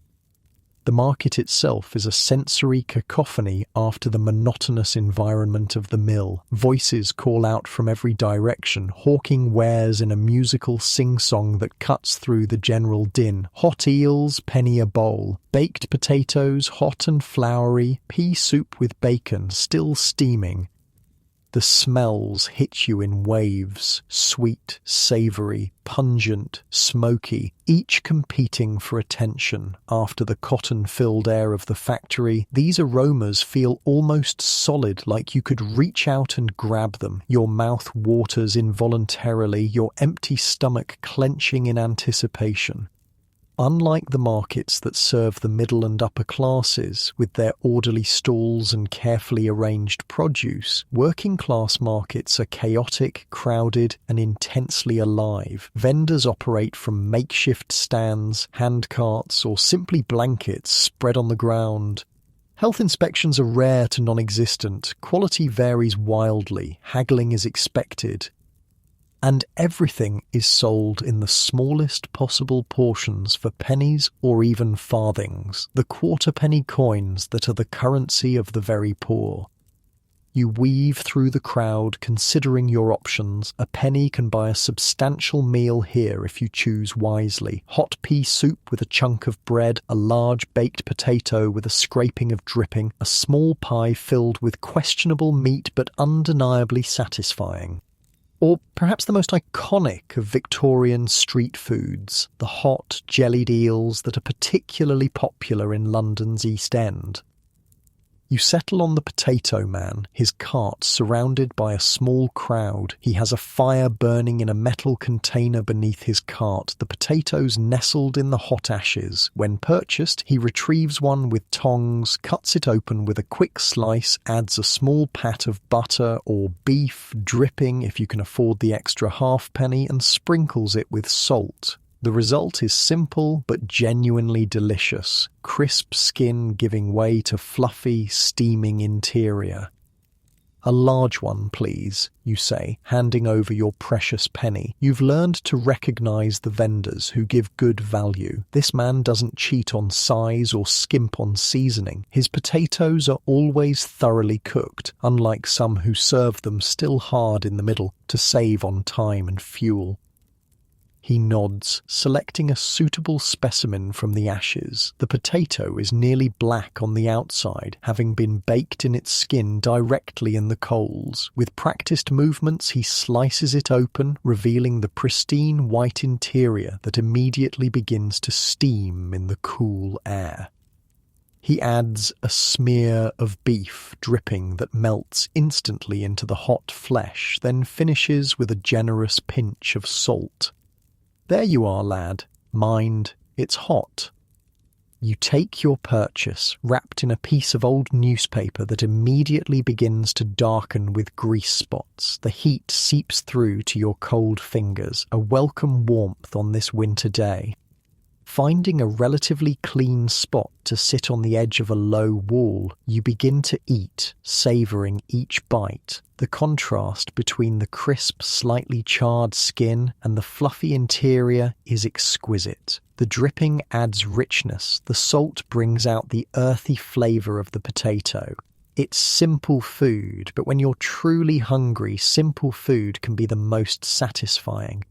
The market itself is a sensory cacophony after the monotonous environment of the mill. Voices call out from every direction, hawking wares in a musical sing-song that cuts through the general din. Hot eels, penny a bowl. Baked potatoes, hot and floury. Pea soup with bacon, still steaming. The smells hit you in waves, sweet, savoury, pungent, smoky, each competing for attention. After the cotton-filled air of the factory, these aromas feel almost solid, like you could reach out and grab them. Your mouth waters involuntarily, your empty stomach clenching in anticipation. Unlike the markets that serve the middle and upper classes, with their orderly stalls and carefully arranged produce, working-class markets are chaotic, crowded, and intensely alive. Vendors operate from makeshift stands, hand carts, or simply blankets spread on the ground. Health inspections are rare to non-existent, quality varies wildly, haggling is expected. And everything is sold in the smallest possible portions for pennies or even farthings, the quarter-penny coins that are the currency of the very poor. You weave through the crowd, considering your options. A penny can buy a substantial meal here if you choose wisely. Hot pea soup with a chunk of bread, a large baked potato with a scraping of dripping, a small pie filled with questionable meat but undeniably satisfying. Or perhaps the most iconic of Victorian street foods, the hot, jellied eels that are particularly popular in London's East End. You settle on the potato man, his cart surrounded by a small crowd. He has a fire burning in a metal container beneath his cart, the potatoes nestled in the hot ashes. When purchased, he retrieves one with tongs, cuts it open with a quick slice, adds a small pat of butter or beef, dripping if you can afford the extra halfpenny, and sprinkles it with salt. The result is simple but genuinely delicious, crisp skin giving way to fluffy, steaming interior. "A large one, please," you say, handing over your precious penny. You've learned to recognize the vendors who give good value. This man doesn't cheat on size or skimp on seasoning. His potatoes are always thoroughly cooked, unlike some who serve them still hard in the middle to save on time and fuel. He nods, selecting a suitable specimen from the ashes. The potato is nearly black on the outside, having been baked in its skin directly in the coals. With practiced movements, he slices it open, revealing the pristine white interior that immediately begins to steam in the cool air. He adds a smear of beef dripping that melts instantly into the hot flesh, then finishes with a generous pinch of salt. "There you are, lad. Mind, it's hot." You take your purchase, wrapped in a piece of old newspaper that immediately begins to darken with grease spots. The heat seeps through to your cold fingers, a welcome warmth on this winter day. Finding a relatively clean spot to sit on the edge of a low wall, you begin to eat, savouring each bite. The contrast between the crisp, slightly charred skin and the fluffy interior is exquisite. The dripping adds richness, the salt brings out the earthy flavour of the potato. It's simple food, but when you're truly hungry, simple food can be the most satisfying.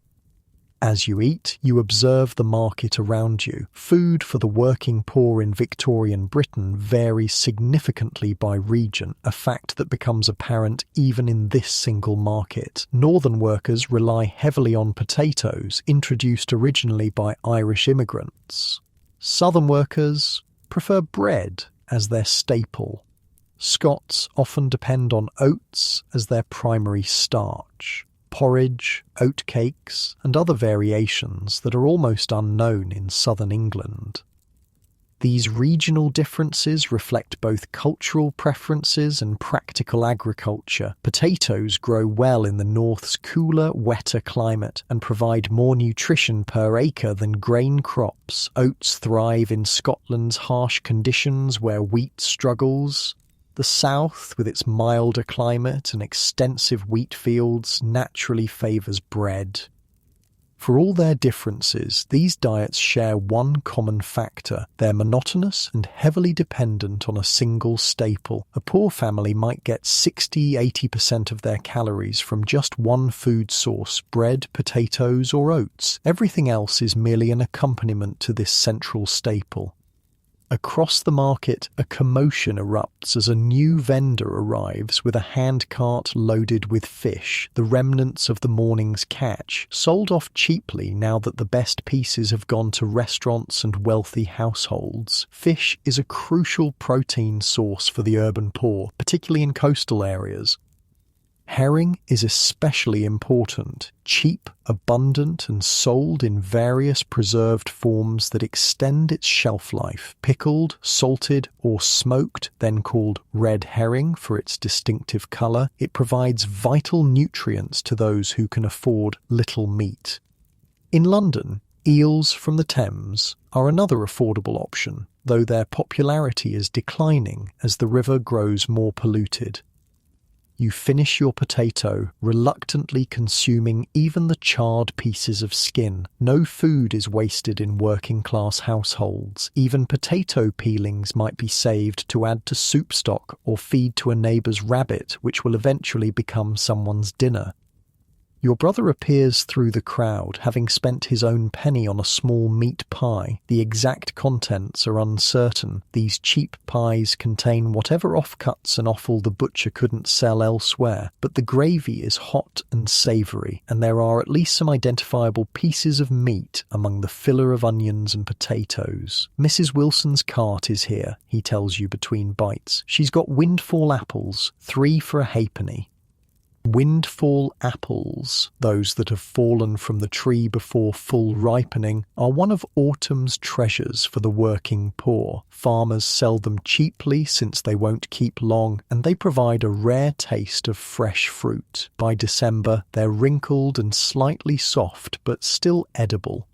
As you eat, you observe the market around you. Food for the working poor in Victorian Britain varies significantly by region, a fact that becomes apparent even in this single market. Northern workers rely heavily on potatoes, introduced originally by Irish immigrants. Southern workers prefer bread as their staple. Scots often depend on oats as their primary starch. Porridge, oatcakes, and other variations that are almost unknown in southern England. These regional differences reflect both cultural preferences and practical agriculture. Potatoes grow well in the north's cooler, wetter climate and provide more nutrition per acre than grain crops. Oats thrive in Scotland's harsh conditions where wheat struggles. The south, with its milder climate and extensive wheat fields, naturally favours bread. For all their differences, these diets share one common factor. They're monotonous and heavily dependent on a single staple. A poor family might get 60–80% of their calories from just one food source: bread, potatoes, or oats. Everything else is merely an accompaniment to this central staple. Across the market, a commotion erupts as a new vendor arrives with a handcart loaded with fish, the remnants of the morning's catch, sold off cheaply now that the best pieces have gone to restaurants and wealthy households. Fish is a crucial protein source for the urban poor, particularly in coastal areas. Herring is especially important, cheap, abundant, and sold in various preserved forms that extend its shelf life. Pickled, salted, or smoked, then called red herring for its distinctive colour, it provides vital nutrients to those who can afford little meat. In London, eels from the Thames are another affordable option, though their popularity is declining as the river grows more polluted. You finish your potato, reluctantly consuming even the charred pieces of skin. No food is wasted in working-class households. Even potato peelings might be saved to add to soup stock or feed to a neighbour's rabbit, which will eventually become someone's dinner. Your brother appears through the crowd, having spent his own penny on a small meat pie. The exact contents are uncertain. These cheap pies contain whatever offcuts and offal the butcher couldn't sell elsewhere, but the gravy is hot and savoury, and there are at least some identifiable pieces of meat among the filler of onions and potatoes. Mrs. Wilson's cart is here, he tells you between bites. She's got windfall apples, 3 for a halfpenny. Windfall apples, those that have fallen from the tree before full ripening, are one of autumn's treasures for the working poor. Farmers sell them cheaply since they won't keep long, and they provide a rare taste of fresh fruit. By December, they're wrinkled and slightly soft, but still edible.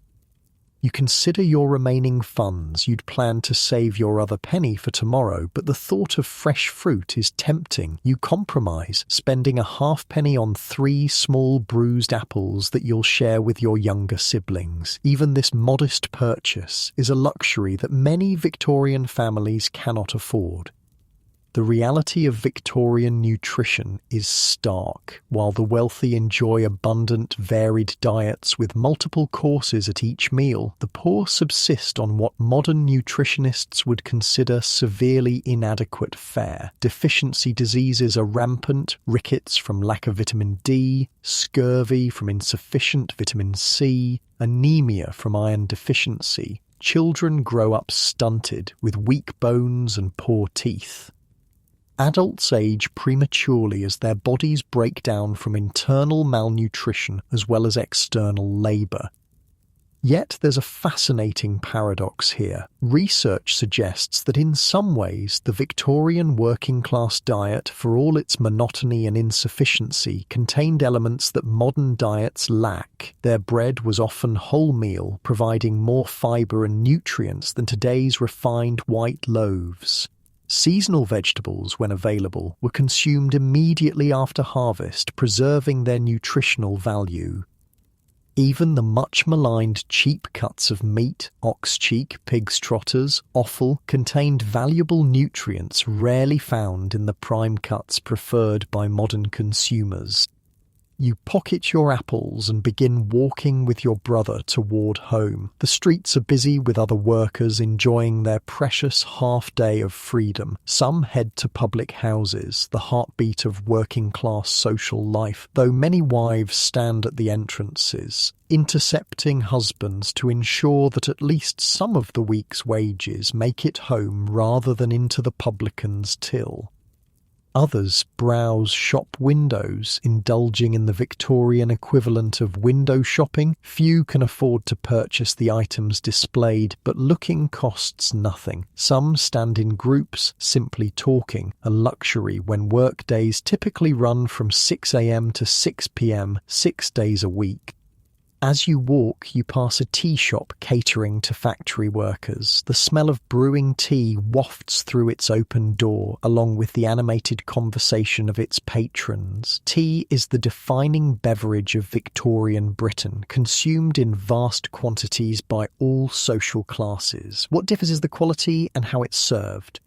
You consider your remaining funds. You'd planned to save your other penny for tomorrow, but the thought of fresh fruit is tempting. You compromise, spending a halfpenny on 3 small bruised apples that you'll share with your younger siblings. Even this modest purchase is a luxury that many Victorian families cannot afford. The reality of Victorian nutrition is stark. While the wealthy enjoy abundant, varied diets with multiple courses at each meal, the poor subsist on what modern nutritionists would consider severely inadequate fare. Deficiency diseases are rampant, rickets from lack of vitamin D, scurvy from insufficient vitamin C, anemia from iron deficiency. Children grow up stunted, with weak bones and poor teeth. Adults age prematurely as their bodies break down from internal malnutrition as well as external labour. Yet there's a fascinating paradox here. Research suggests that in some ways the Victorian working-class diet, for all its monotony and insufficiency, contained elements that modern diets lack. Their bread was often wholemeal, providing more fibre and nutrients than today's refined white loaves. Seasonal vegetables, when available, were consumed immediately after harvest, preserving their nutritional value. Even the much-maligned cheap cuts of meat, ox cheek, pig's trotters, offal, contained valuable nutrients rarely found in the prime cuts preferred by modern consumers. You pocket your apples and begin walking with your brother toward home. The streets are busy with other workers enjoying their precious half-day of freedom. Some head to public houses, the heartbeat of working-class social life, though many wives stand at the entrances, intercepting husbands to ensure that at least some of the week's wages make it home rather than into the publican's till. Others browse shop windows, indulging in the Victorian equivalent of window shopping. Few can afford to purchase the items displayed, but looking costs nothing. Some stand in groups, simply talking, a luxury when work days typically run from 6 a.m. to 6 p.m., 6 days a week. As you walk, you pass a tea shop catering to factory workers. The smell of brewing tea wafts through its open door, along with the animated conversation of its patrons. Tea is the defining beverage of Victorian Britain, consumed in vast quantities by all social classes. What differs is the quality and how it's served.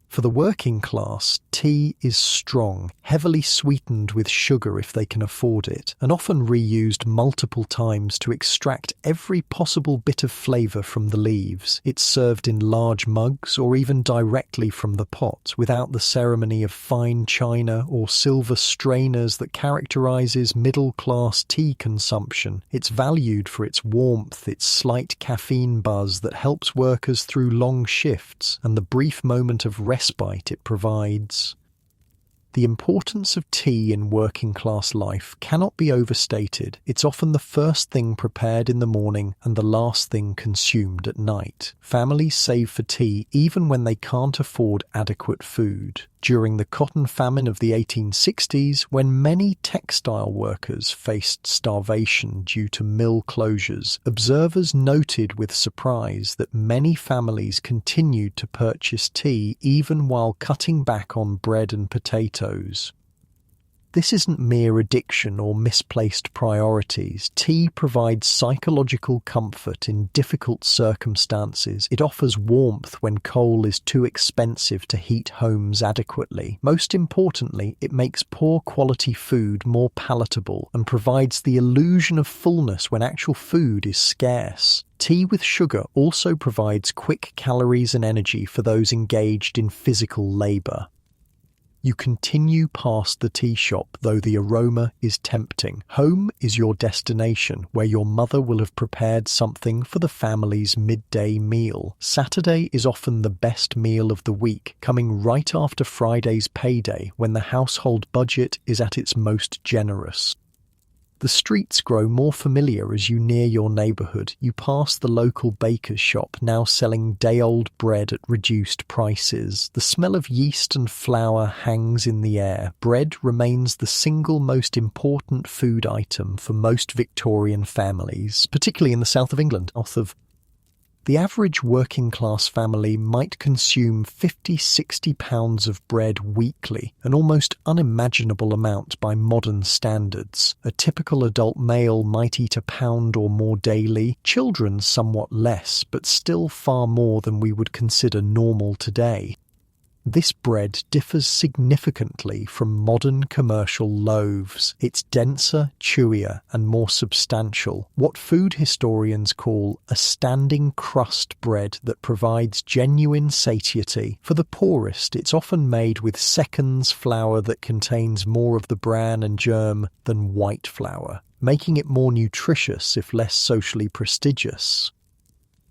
For the working class, tea is strong, heavily sweetened with sugar if they can afford it, and often reused multiple times to extract every possible bit of flavour from the leaves. It's served in large mugs or even directly from the pot, without the ceremony of fine china or silver strainers that characterises middle-class tea consumption. It's valued for its warmth, its slight caffeine buzz that helps workers through long shifts, and the brief moment of respite it provides. The importance of tea in working-class life cannot be overstated. It's often the first thing prepared in the morning and the last thing consumed at night. Families save for tea even when they can't afford adequate food. During the cotton famine of the 1860s, when many textile workers faced starvation due to mill closures, observers noted with surprise that many families continued to purchase tea even while cutting back on bread and potatoes. This isn't mere addiction or misplaced priorities. Tea provides psychological comfort in difficult circumstances. It offers warmth when coal is too expensive to heat homes adequately. Most importantly, it makes poor quality food more palatable and provides the illusion of fullness when actual food is scarce. Tea with sugar also provides quick calories and energy for those engaged in physical labour. You continue past the tea shop, though the aroma is tempting. Home is your destination, where your mother will have prepared something for the family's midday meal. Saturday is often the best meal of the week, coming right after Friday's payday, when the household budget is at its most generous. The streets grow more familiar as you near your neighbourhood. You pass the local baker's shop, now selling day-old bread at reduced prices. The smell of yeast and flour hangs in the air. Bread remains the single most important food item for most Victorian families, particularly in the south of England. The average working-class family might consume 50–60 pounds of bread weekly, an almost unimaginable amount by modern standards. A typical adult male might eat a pound or more daily, children somewhat less, but still far more than we would consider normal today. This bread differs significantly from modern commercial loaves. It's denser, chewier, and more substantial, what food historians call a standing crust bread that provides genuine satiety. For the poorest, it's often made with seconds flour that contains more of the bran and germ than white flour, making it more nutritious if less socially prestigious.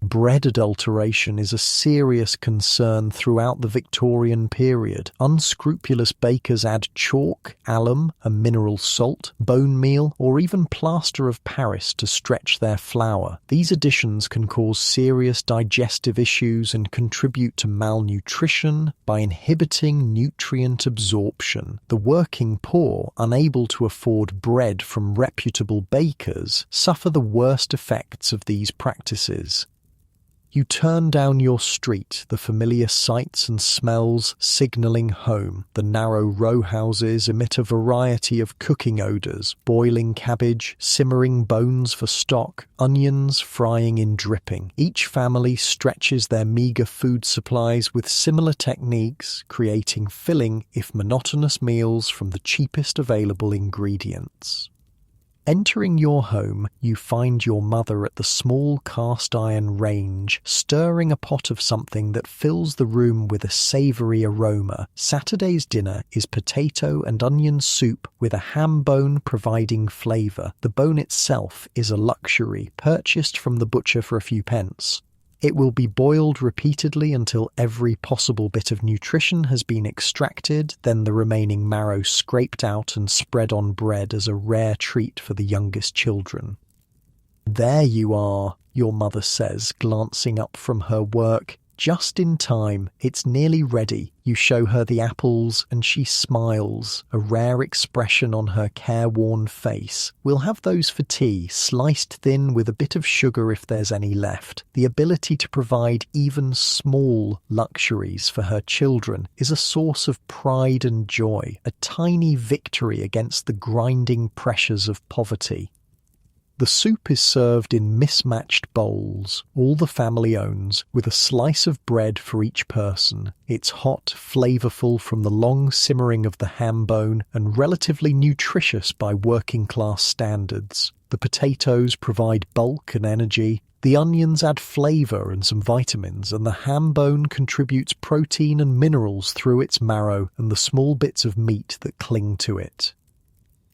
Bread adulteration is a serious concern throughout the Victorian period. Unscrupulous bakers add chalk, alum, a mineral salt, bone meal, or even plaster of Paris to stretch their flour. These additions can cause serious digestive issues and contribute to malnutrition by inhibiting nutrient absorption. The working poor, unable to afford bread from reputable bakers, suffer the worst effects of these practices. You turn down your street, the familiar sights and smells signalling home. The narrow row houses emit a variety of cooking odours: boiling cabbage, simmering bones for stock, onions frying in dripping. Each family stretches their meagre food supplies with similar techniques, creating filling, if monotonous meals from the cheapest available ingredients. Entering your home, you find your mother at the small cast-iron range, stirring a pot of something that fills the room with a savoury aroma. Saturday's dinner is potato and onion soup with a ham bone providing flavour. The bone itself is a luxury, purchased from the butcher for a few pence. It will be boiled repeatedly until every possible bit of nutrition has been extracted, then the remaining marrow scraped out and spread on bread as a rare treat for the youngest children. "There you are," your mother says, glancing up from her work. "Just in time. It's nearly ready." You show her the apples and she smiles, a rare expression on her careworn face. "We'll have those for tea, sliced thin with a bit of sugar if there's any left." The ability to provide even small luxuries for her children is a source of pride and joy, a tiny victory against the grinding pressures of poverty. The soup is served in mismatched bowls, all the family owns, with a slice of bread for each person. It's hot, flavourful from the long simmering of the ham bone, and relatively nutritious by working-class standards. The potatoes provide bulk and energy, the onions add flavour and some vitamins, and the ham bone contributes protein and minerals through its marrow and the small bits of meat that cling to it.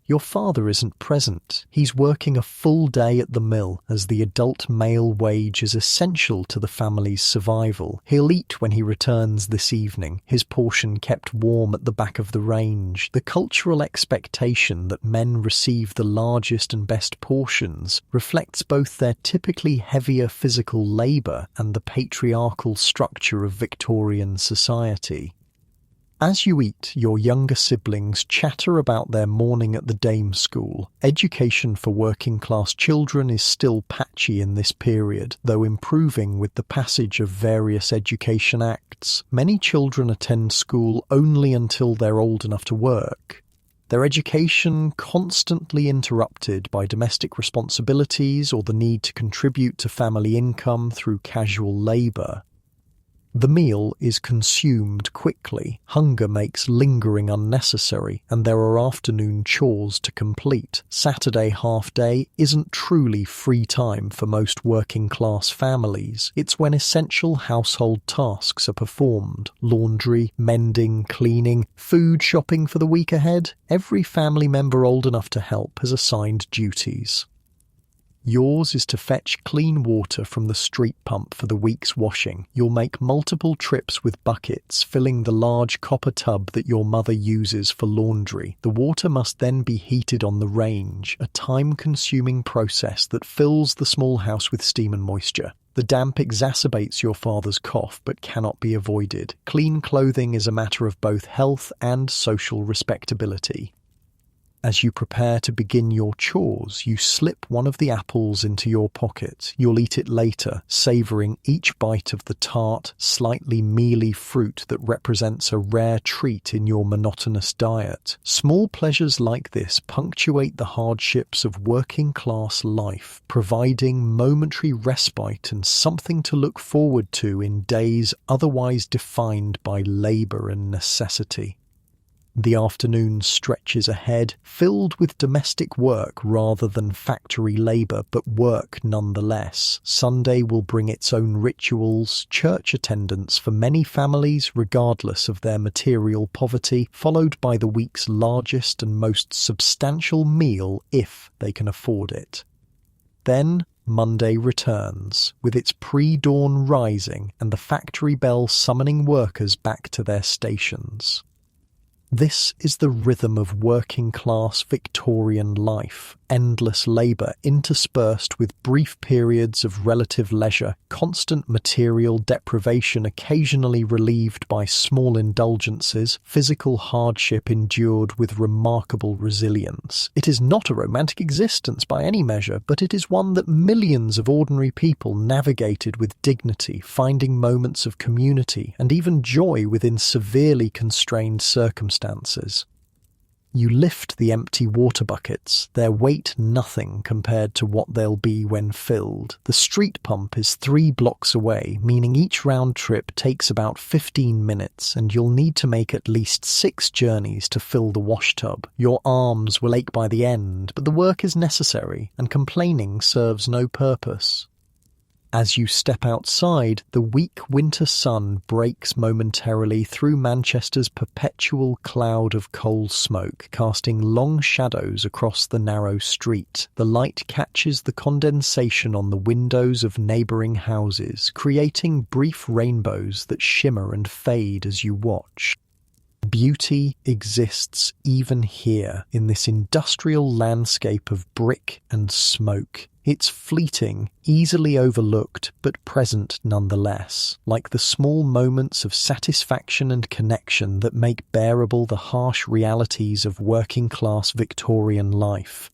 Your father isn't present. He's working a full day at the mill, as the adult male wage is essential to the family's survival. He'll eat when he returns this evening, his portion kept warm at the back of the range. The cultural expectation that men receive the largest and best portions reflects both their typically heavier physical labour and the patriarchal structure of Victorian society. As you eat, your younger siblings chatter about their morning at the dame school. Education for working-class children is still patchy in this period, though improving with the passage of various Education Acts. Many children attend school only until they're old enough to work. their education constantly interrupted by domestic responsibilities or the need to contribute to family income through casual labour. The meal is consumed quickly, hunger makes lingering unnecessary, and there are afternoon chores to complete. Saturday half-day isn't truly free time for most working-class families. It's when essential household tasks are performed: laundry, mending, cleaning, food shopping for the week ahead. Every family member old enough to help has assigned duties. Yours is to fetch clean water from the street pump for the week's washing. You'll make multiple trips with buckets, filling the large copper tub that your mother uses for laundry. The water must then be heated on the range, a time-consuming process that fills the small house with steam and moisture. The damp exacerbates your father's cough but cannot be avoided. Clean clothing is a matter of both health and social respectability. As you prepare to begin your chores, you slip one of the apples into your pocket. You'll eat it later, savouring each bite of the tart, slightly mealy fruit that represents a rare treat in your monotonous diet. Small pleasures like this punctuate the hardships of working-class life, providing momentary respite and something to look forward to in days otherwise defined by labour and necessity. The afternoon stretches ahead, filled with domestic work rather than factory labour, but work nonetheless. Sunday will bring its own rituals, church attendance for many families regardless of their material poverty, followed by the week's largest and most substantial meal if they can afford it. Then Monday returns, with its pre-dawn rising and the factory bell summoning workers back to their stations. This is the rhythm of working-class Victorian life, endless labour interspersed with brief periods of relative leisure, constant material deprivation occasionally relieved by small indulgences, physical hardship endured with remarkable resilience. It is not a romantic existence by any measure, but it is one that millions of ordinary people navigated with dignity, finding moments of community and even joy within severely constrained circumstances. You lift the empty water buckets, their weight nothing compared to what they'll be when filled. The street pump is 3 blocks away, meaning each round trip takes about 15 minutes, and you'll need to make at least 6 journeys to fill the wash tub. Your arms will ache by the end, but the work is necessary, and complaining serves no purpose. As you step outside, the weak winter sun breaks momentarily through Manchester's perpetual cloud of coal smoke, casting long shadows across the narrow street. The light catches the condensation on the windows of neighbouring houses, creating brief rainbows that shimmer and fade as you watch. Beauty exists even here, in this industrial landscape of brick and smoke. It's fleeting, easily overlooked, but present nonetheless, like the small moments of satisfaction and connection that make bearable the harsh realities of working-class Victorian life.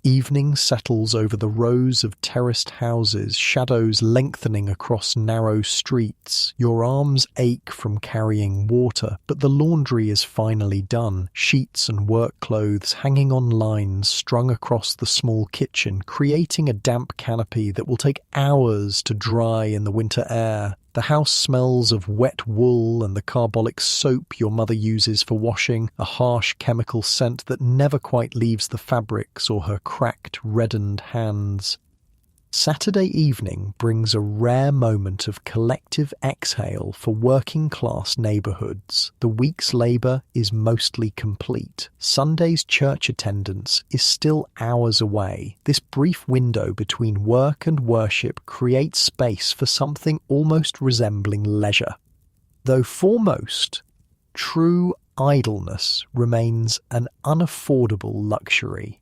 Evening settles over the rows of terraced houses, shadows lengthening across narrow streets. Your arms ache from carrying water, but the laundry is finally done. Sheets and work clothes hanging on lines strung across the small kitchen, creating a damp canopy that will take hours to dry in the winter air. The house smells of wet wool and the carbolic soap your mother uses for washing, a harsh chemical scent that never quite leaves the fabrics or her cracked, reddened hands. Saturday evening brings a rare moment of collective exhale for working-class neighbourhoods. The week's labour is mostly complete. Sunday's church attendance is still hours away. This brief window between work and worship creates space for something almost resembling leisure. Though for most, true idleness remains an unaffordable luxury.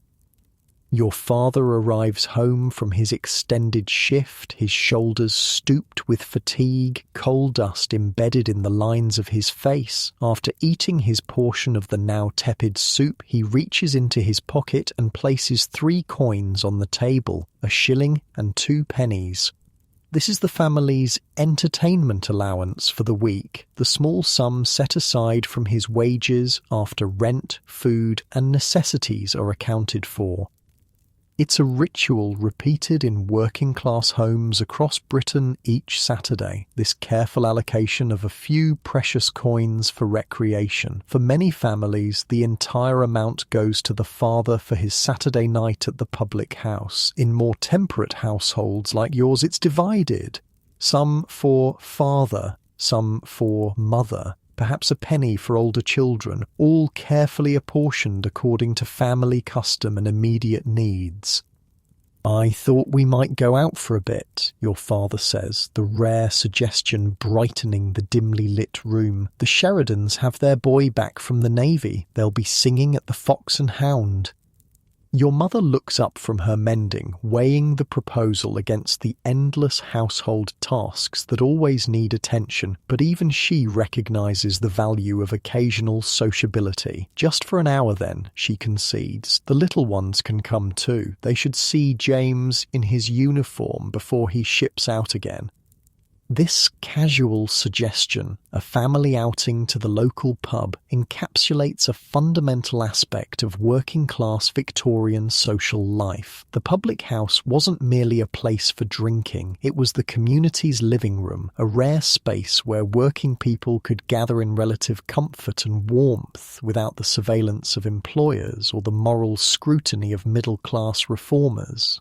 Your father arrives home from his extended shift, his shoulders stooped with fatigue, coal dust embedded in the lines of his face. After eating his portion of the now tepid soup, he reaches into his pocket and places 3 coins on the table, a shilling and 2 pennies. This is the family's entertainment allowance for the week, the small sum set aside from his wages after rent, food, and necessities are accounted for. It's a ritual repeated in working-class homes across Britain each Saturday, this careful allocation of a few precious coins for recreation. For many families, the entire amount goes to the father for his Saturday night at the public house. In more temperate households like yours, it's divided. Some for father, some for mother. Perhaps a penny for older children, all carefully apportioned according to family custom and immediate needs. "I thought we might go out for a bit," your father says, the rare suggestion brightening the dimly lit room. "The Sheridans have their boy back from the Navy. They'll be singing at the Fox and Hound." Your mother looks up from her mending, weighing the proposal against the endless household tasks that always need attention, but even she recognizes the value of occasional sociability. "Just for an hour then," she concedes. "The little ones can come too. They should see James in his uniform before he ships out again." This casual suggestion, a family outing to the local pub, encapsulates a fundamental aspect of working-class Victorian social life. The public house wasn't merely a place for drinking, it was the community's living room, a rare space where working people could gather in relative comfort and warmth without the surveillance of employers or the moral scrutiny of middle-class reformers.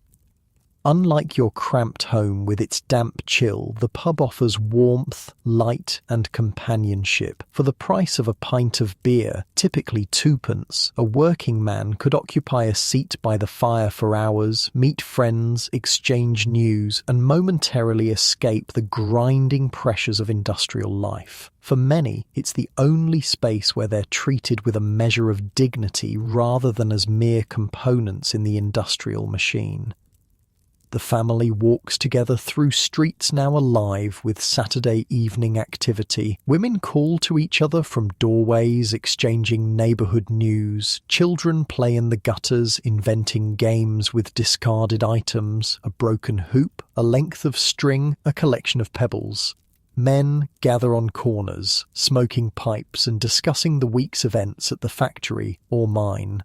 Unlike your cramped home with its damp chill, the pub offers warmth, light, and companionship. For the price of a pint of beer, typically 2p, a working man could occupy a seat by the fire for hours, meet friends, exchange news, and momentarily escape the grinding pressures of industrial life. For many, it's the only space where they're treated with a measure of dignity rather than as mere components in the industrial machine. The family walks together through streets now alive with Saturday evening activity. Women call to each other from doorways, exchanging neighbourhood news. Children play in the gutters, inventing games with discarded items, a broken hoop, a length of string, a collection of pebbles. Men gather on corners, smoking pipes and discussing the week's events at the factory or mine.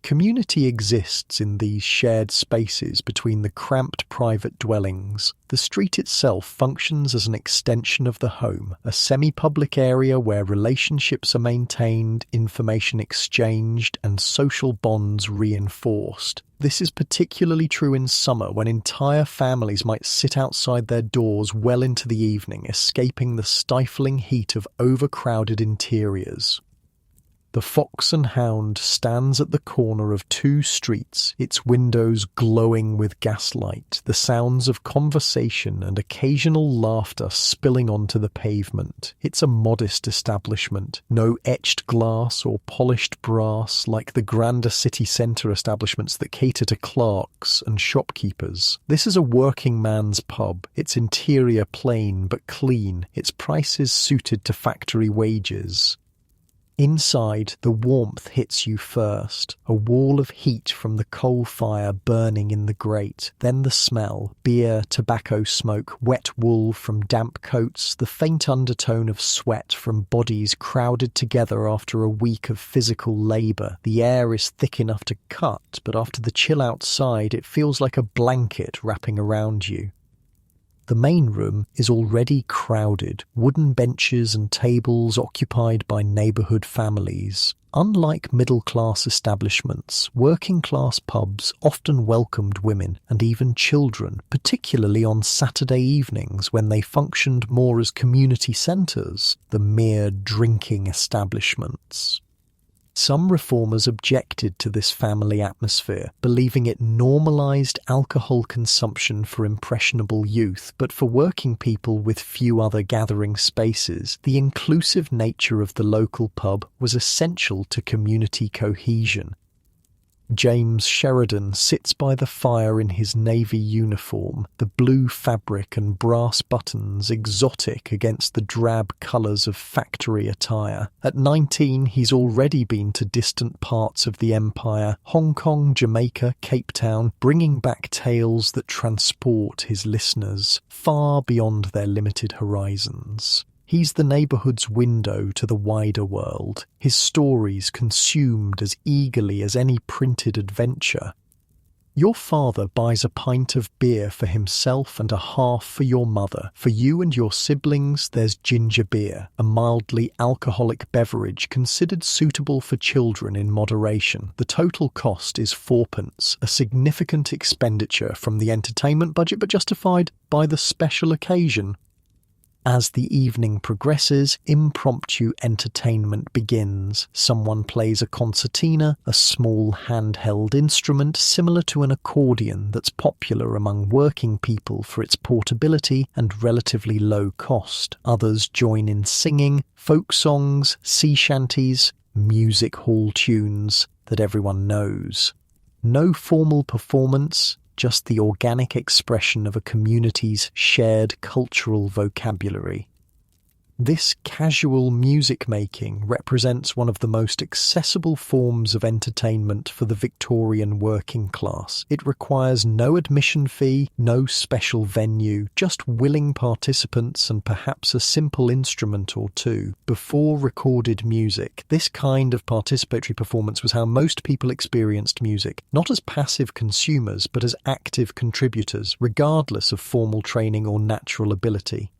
Community exists in these shared spaces between the cramped private dwellings. The street itself functions as an extension of the home, a semi-public area where relationships are maintained, information exchanged, and social bonds reinforced. This is particularly true in summer when entire families might sit outside their doors well into the evening, escaping the stifling heat of overcrowded interiors. The Fox and Hound stands at the corner of two streets, its windows glowing with gaslight, the sounds of conversation and occasional laughter spilling onto the pavement. It's a modest establishment, no etched glass or polished brass like the grander city centre establishments that cater to clerks and shopkeepers. This is a working man's pub, its interior plain but clean, its prices suited to factory wages. Inside, the warmth hits you first, a wall of heat from the coal fire burning in the grate, then the smell, beer, tobacco smoke, wet wool from damp coats, the faint undertone of sweat from bodies crowded together after a week of physical labour. The air is thick enough to cut, but after the chill outside, it feels like a blanket wrapping around you. The main room is already crowded, wooden benches and tables occupied by neighbourhood families. Unlike middle-class establishments, working-class pubs often welcomed women and even children, particularly on Saturday evenings when they functioned more as community centres than mere drinking establishments. Some reformers objected to this family atmosphere, believing it normalised alcohol consumption for impressionable youth, but for working people with few other gathering spaces, the inclusive nature of the local pub was essential to community cohesion. James Sheridan sits by the fire in his navy uniform, the blue fabric and brass buttons exotic against the drab colours of factory attire. At 19, he's already been to distant parts of the empire, Hong Kong, Jamaica, Cape Town, bringing back tales that transport his listeners far beyond their limited horizons. He's the neighbourhood's window to the wider world, his stories consumed as eagerly as any printed adventure. Your father buys a pint of beer for himself and a half for your mother. For you and your siblings, there's ginger beer, a mildly alcoholic beverage considered suitable for children in moderation. The total cost is 4p, a significant expenditure from the entertainment budget but justified by the special occasion. As the evening progresses, impromptu entertainment begins. Someone plays a concertina, a small handheld instrument similar to an accordion that's popular among working people for its portability and relatively low cost. Others join in singing, folk songs, sea shanties, music hall tunes that everyone knows. No formal performance, just the organic expression of a community's shared cultural vocabulary. This casual music making represents one of the most accessible forms of entertainment for the Victorian working class. It requires no admission fee, no special venue, just willing participants and perhaps a simple instrument or two. Before recorded music, this kind of participatory performance was how most people experienced music, not as passive consumers but as active contributors, regardless of formal training or natural ability.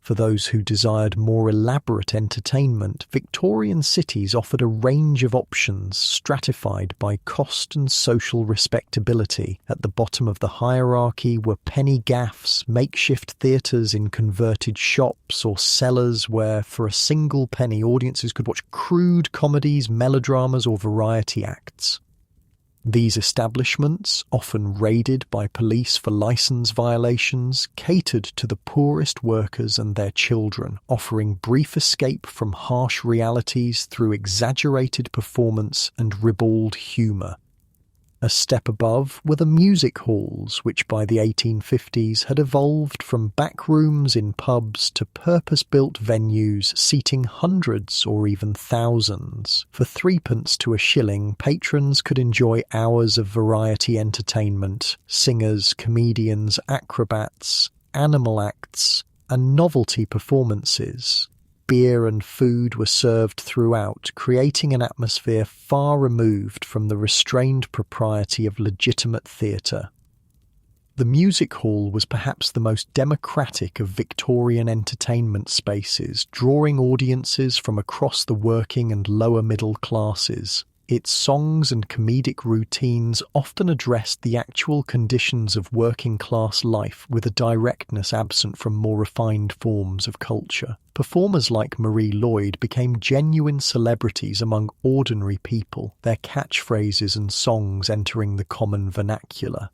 For those who desired more elaborate entertainment, Victorian cities offered a range of options stratified by cost and social respectability. At the bottom of the hierarchy were penny gaffs, makeshift theatres in converted shops or cellars where, for a single penny, audiences could watch crude comedies, melodramas or variety acts. These establishments, often raided by police for licence violations, catered to the poorest workers and their children, offering brief escape from harsh realities through exaggerated performance and ribald humour. A step above were the music halls, which by the 1850s had evolved from back rooms in pubs to purpose-built venues seating hundreds or even thousands. For 3p to a shilling, patrons could enjoy hours of variety entertainment, singers, comedians, acrobats, animal acts, and novelty performances. Beer and food were served throughout, creating an atmosphere far removed from the restrained propriety of legitimate theatre. The music hall was perhaps the most democratic of Victorian entertainment spaces, drawing audiences from across the working and lower middle classes. Its songs and comedic routines often addressed the actual conditions of working-class life with a directness absent from more refined forms of culture. Performers like Marie Lloyd became genuine celebrities among ordinary people, their catchphrases and songs entering the common vernacular.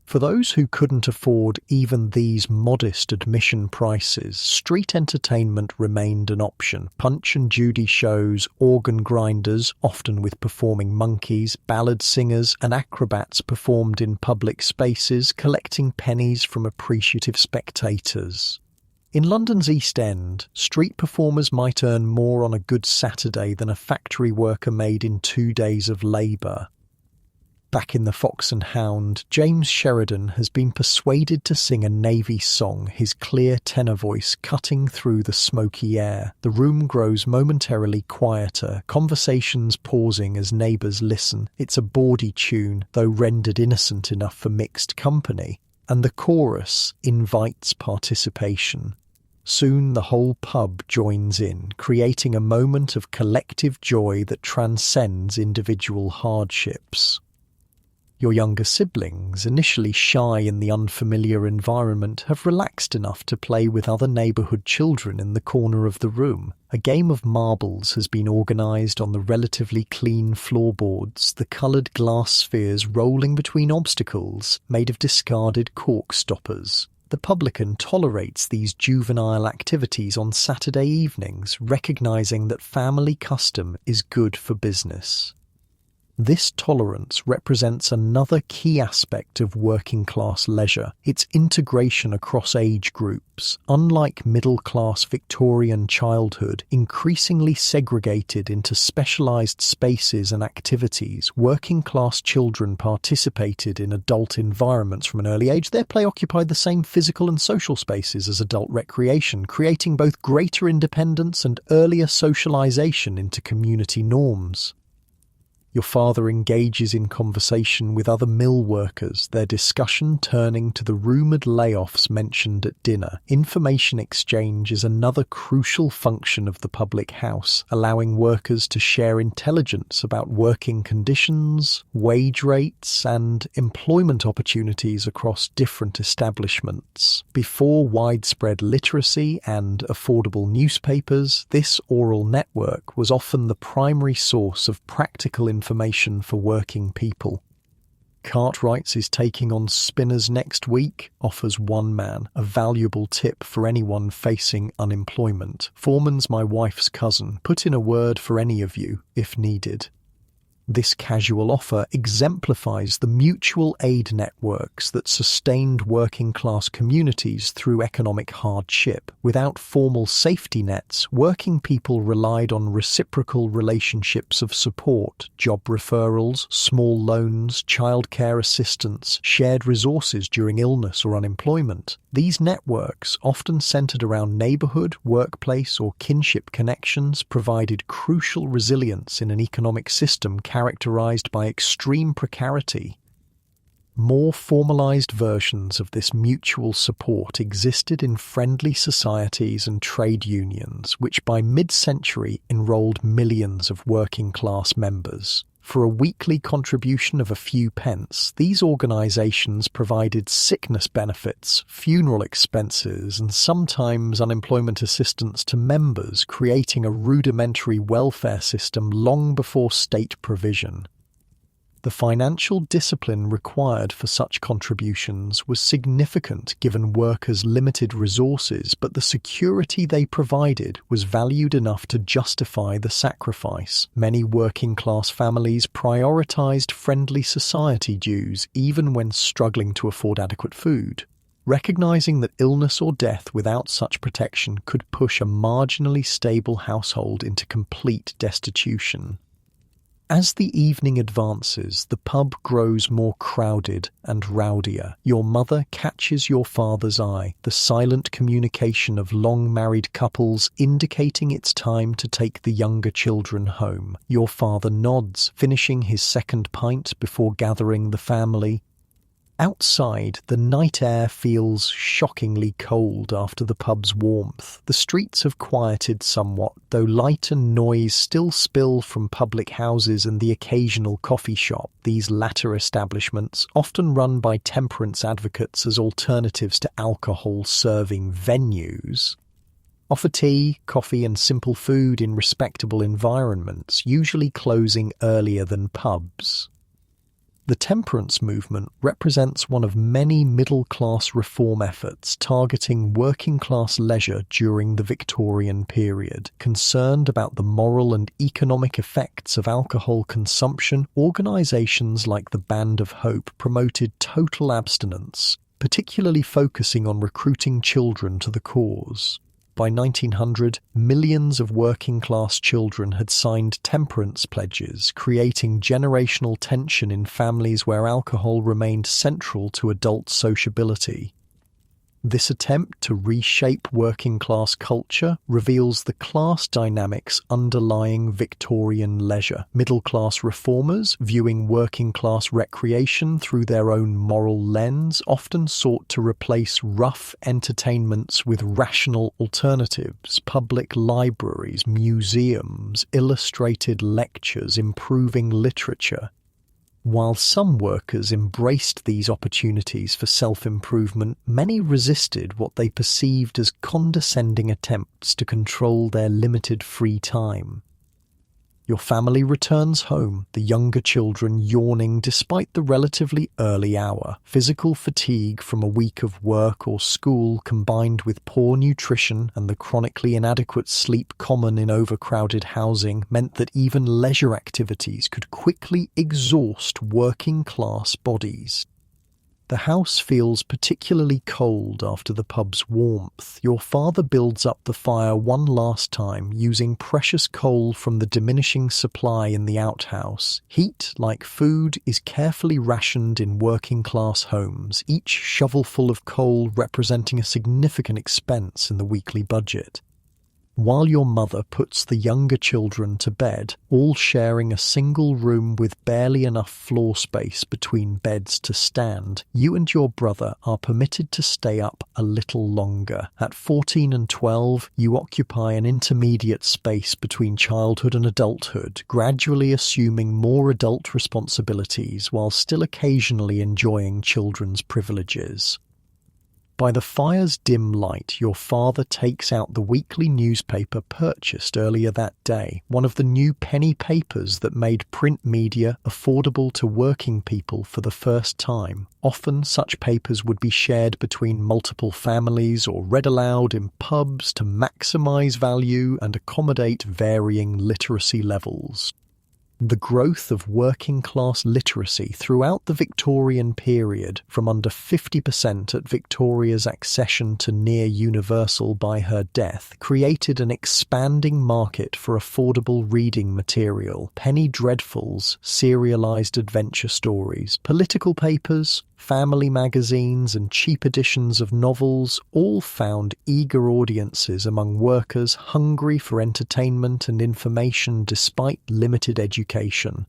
For those who couldn't afford even these modest admission prices, street entertainment remained an option. Punch and Judy shows, organ grinders, often with performing monkeys, ballad singers and acrobats performed in public spaces, collecting pennies from appreciative spectators. In London's East End, street performers might earn more on a good Saturday than a factory worker made in 2 days of labour. Back in the Fox and Hound, James Sheridan has been persuaded to sing a Navy song, his clear tenor voice cutting through the smoky air. The room grows momentarily quieter, conversations pausing as neighbours listen. It's a bawdy tune, though rendered innocent enough for mixed company, and the chorus invites participation. Soon the whole pub joins in, creating a moment of collective joy that transcends individual hardships. Your younger siblings, initially shy in the unfamiliar environment, have relaxed enough to play with other neighbourhood children in the corner of the room. A game of marbles has been organised on the relatively clean floorboards, the coloured glass spheres rolling between obstacles made of discarded cork stoppers. The publican tolerates these juvenile activities on Saturday evenings, recognising that family custom is good for business. This tolerance represents another key aspect of working-class leisure, its integration across age groups. Unlike middle-class Victorian childhood, increasingly segregated into specialized spaces and activities, working-class children participated in adult environments from an early age. Their play occupied the same physical and social spaces as adult recreation, creating both greater independence and earlier socialization into community norms. Your father engages in conversation with other mill workers, their discussion turning to the rumoured layoffs mentioned at dinner. Information exchange is another crucial function of the public house, allowing workers to share intelligence about working conditions, wage rates, and employment opportunities across different establishments. Before widespread literacy and affordable newspapers, this oral network was often the primary source of practical information for working people. Cartwright's is taking on spinners next week, offers one man, a valuable tip for anyone facing unemployment. Foreman's my wife's cousin. Put in a word for any of you, if needed. This casual offer exemplifies the mutual aid networks that sustained working-class communities through economic hardship. Without formal safety nets, working people relied on reciprocal relationships of support, job referrals, small loans, childcare assistance, shared resources during illness or unemployment. These networks, often centered around neighborhood, workplace, or kinship connections, provided crucial resilience in an economic system characterized by extreme precarity. More formalized versions of this mutual support existed in friendly societies and trade unions, which by mid-century enrolled millions of working-class members. For a weekly contribution of a few pence, these organizations provided sickness benefits, funeral expenses, and sometimes unemployment assistance to members, creating a rudimentary welfare system long before state provision. The financial discipline required for such contributions was significant given workers' limited resources, but the security they provided was valued enough to justify the sacrifice. Many working-class families prioritized friendly society dues even when struggling to afford adequate food. Recognizing that illness or death without such protection could push a marginally stable household into complete destitution. As the evening advances, the pub grows more crowded and rowdier. Your mother catches your father's eye, the silent communication of long-married couples indicating it's time to take the younger children home. Your father nods, finishing his second pint before gathering the family. Outside, the night air feels shockingly cold after the pub's warmth. The streets have quieted somewhat, though light and noise still spill from public houses and the occasional coffee shop. These latter establishments, often run by temperance advocates as alternatives to alcohol-serving venues, offer tea, coffee and simple food in respectable environments, usually closing earlier than pubs. The temperance movement represents one of many middle-class reform efforts targeting working-class leisure during the Victorian period. Concerned about the moral and economic effects of alcohol consumption, organisations like the Band of Hope promoted total abstinence, particularly focusing on recruiting children to the cause. By 1900, millions of working-class children had signed temperance pledges, creating generational tension in families where alcohol remained central to adult sociability. This attempt to reshape working-class culture reveals the class dynamics underlying Victorian leisure. Middle-class reformers, viewing working-class recreation through their own moral lens, often sought to replace rough entertainments with rational alternatives, public libraries, museums, illustrated lectures, improving literature. While some workers embraced these opportunities for self-improvement, many resisted what they perceived as condescending attempts to control their limited free time. Your family returns home, the younger children yawning despite the relatively early hour. Physical fatigue from a week of work or school combined with poor nutrition and the chronically inadequate sleep common in overcrowded housing meant that even leisure activities could quickly exhaust working-class bodies. The house feels particularly cold after the pub's warmth. Your father builds up the fire one last time, using precious coal from the diminishing supply in the outhouse. Heat, like food, is carefully rationed in working-class homes, each shovelful of coal representing a significant expense in the weekly budget. While your mother puts the younger children to bed, all sharing a single room with barely enough floor space between beds to stand, you and your brother are permitted to stay up a little longer. At 14 and 12, you occupy an intermediate space between childhood and adulthood, gradually assuming more adult responsibilities while still occasionally enjoying children's privileges. By the fire's dim light, your father takes out the weekly newspaper purchased earlier that day, one of the new penny papers that made print media affordable to working people for the first time. Often such papers would be shared between multiple families or read aloud in pubs to maximize value and accommodate varying literacy levels. The growth of working-class literacy throughout the Victorian period, from under 50% at Victoria's accession to near universal by her death, created an expanding market for affordable reading material. Penny dreadfuls, serialized adventure stories, political papers, family magazines and cheap editions of novels all found eager audiences among workers hungry for entertainment and information despite limited education.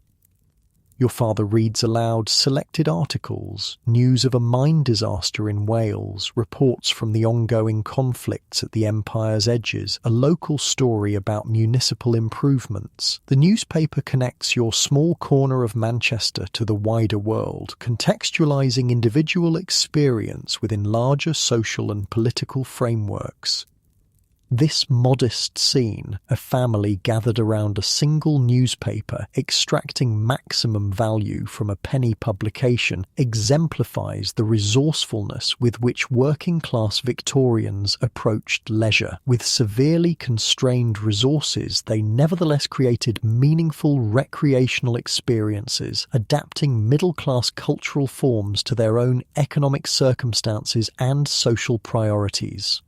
Your father reads aloud selected articles, news of a mine disaster in Wales, reports from the ongoing conflicts at the empire's edges, a local story about municipal improvements. The newspaper connects your small corner of Manchester to the wider world, contextualizing individual experience within larger social and political frameworks. This modest scene, a family gathered around a single newspaper extracting maximum value from a penny publication, exemplifies the resourcefulness with which working-class Victorians approached leisure. With severely constrained resources, they nevertheless created meaningful recreational experiences, adapting middle-class cultural forms to their own economic circumstances and social priorities.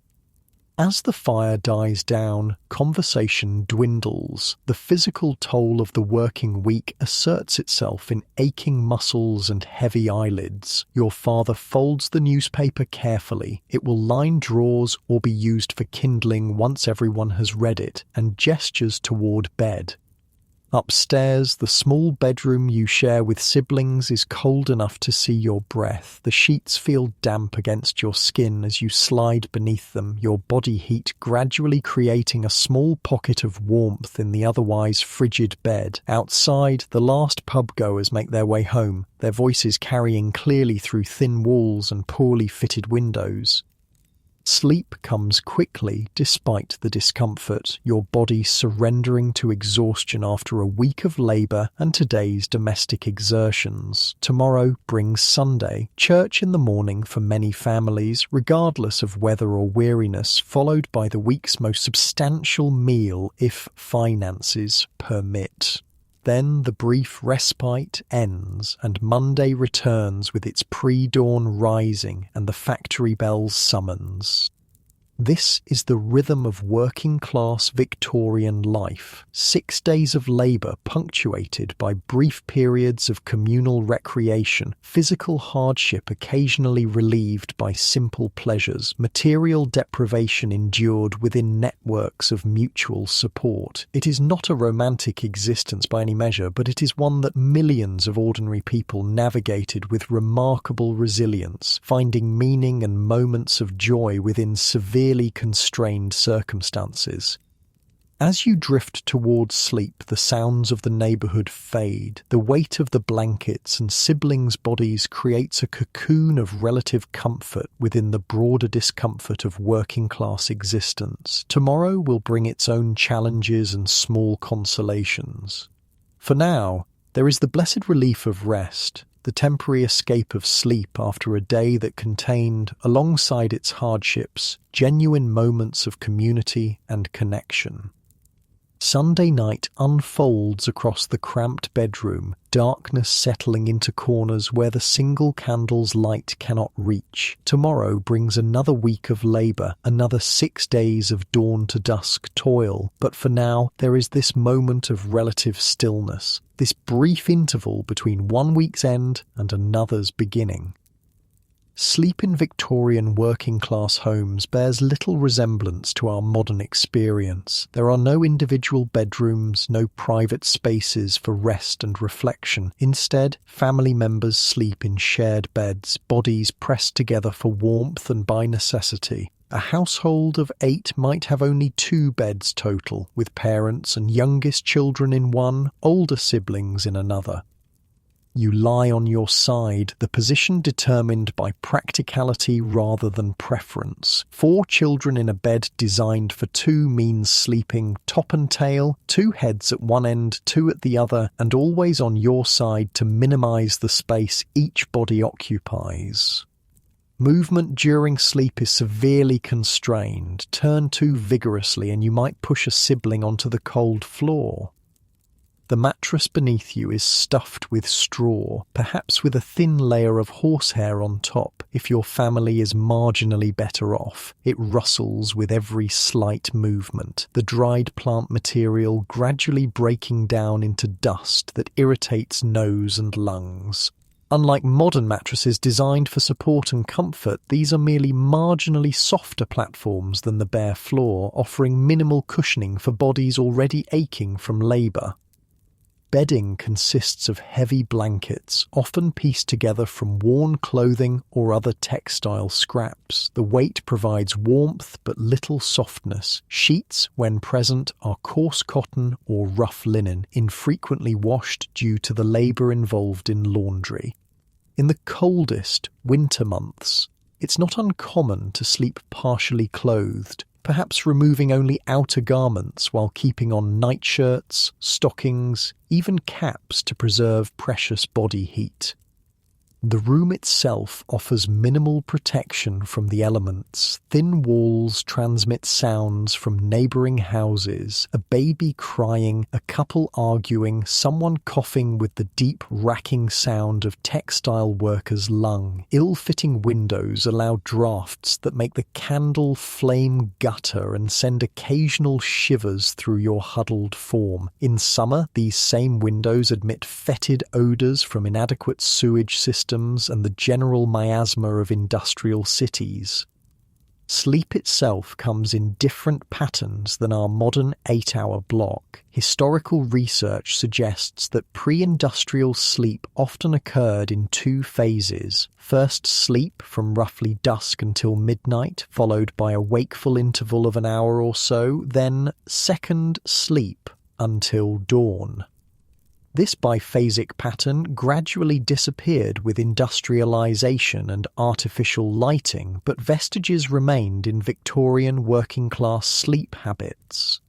As the fire dies down, conversation dwindles. The physical toll of the working week asserts itself in aching muscles and heavy eyelids. Your father folds the newspaper carefully. It will line drawers or be used for kindling once everyone has read it, and gestures toward bed. Upstairs, the small bedroom you share with siblings is cold enough to see your breath. The sheets feel damp against your skin as you slide beneath them, your body heat gradually creating a small pocket of warmth in the otherwise frigid bed. Outside, the last pub-goers make their way home, their voices carrying clearly through thin walls and poorly fitted windows. Sleep comes quickly despite the discomfort, your body surrendering to exhaustion after a week of labour and today's domestic exertions. Tomorrow brings Sunday, church in the morning for many families, regardless of weather or weariness, followed by the week's most substantial meal if finances permit. Then the brief respite ends and Monday returns with its pre-dawn rising and the factory bell's summons. This is the rhythm of working-class Victorian life. 6 days of labour punctuated by brief periods of communal recreation, physical hardship occasionally relieved by simple pleasures, material deprivation endured within networks of mutual support. It is not a romantic existence by any measure, but it is one that millions of ordinary people navigated with remarkable resilience, finding meaning and moments of joy within severely constrained circumstances. As you drift towards sleep, the sounds of the neighborhood fade. The weight of the blankets and siblings' bodies creates a cocoon of relative comfort within the broader discomfort of working-class existence. Tomorrow will bring its own challenges and small consolations. For now, there is the blessed relief of rest, the temporary escape of sleep after a day that contained, alongside its hardships, genuine moments of community and connection. Sunday night unfolds across the cramped bedroom, darkness settling into corners where the single candle's light cannot reach. Tomorrow brings another week of labour, another 6 days of dawn to dusk toil, but for now there is this moment of relative stillness, this brief interval between one week's end and another's beginning. Sleep in Victorian working-class homes bears little resemblance to our modern experience. There are no individual bedrooms, no private spaces for rest and reflection. Instead, family members sleep in shared beds, bodies pressed together for warmth and by necessity. A household of 8 might have only 2 beds total, with parents and youngest children in one, older siblings in another. You lie on your side, the position determined by practicality rather than preference. 4 children in a bed designed for 2 means sleeping top and tail, 2 heads at one end, 2 at the other, and always on your side to minimize the space each body occupies. Movement during sleep is severely constrained. Turn too vigorously and you might push a sibling onto the cold floor. The mattress beneath you is stuffed with straw, perhaps with a thin layer of horsehair on top. If your family is marginally better off, it rustles with every slight movement, the dried plant material gradually breaking down into dust that irritates nose and lungs. Unlike modern mattresses designed for support and comfort, these are merely marginally softer platforms than the bare floor, offering minimal cushioning for bodies already aching from labour. Bedding consists of heavy blankets, often pieced together from worn clothing or other textile scraps. The weight provides warmth but little softness. Sheets, when present, are coarse cotton or rough linen, infrequently washed due to the labour involved in laundry. In the coldest winter months, it's not uncommon to sleep partially clothed, perhaps removing only outer garments while keeping on nightshirts, stockings, even caps to preserve precious body heat. The room itself offers minimal protection from the elements. Thin walls transmit sounds from neighbouring houses, a baby crying, a couple arguing, someone coughing with the deep racking sound of textile workers' lung. Ill-fitting windows allow drafts that make the candle flame gutter and send occasional shivers through your huddled form. In summer, these same windows admit fetid odours from inadequate sewage systems and the general miasma of industrial cities. Sleep itself comes in different patterns than our modern 8-hour block. Historical research suggests that pre-industrial sleep often occurred in 2 phases. First, sleep from roughly dusk until midnight, followed by a wakeful interval of an hour or so, then second, sleep until dawn. This biphasic pattern gradually disappeared with industrialization and artificial lighting, but vestiges remained in Victorian working-class sleep habits.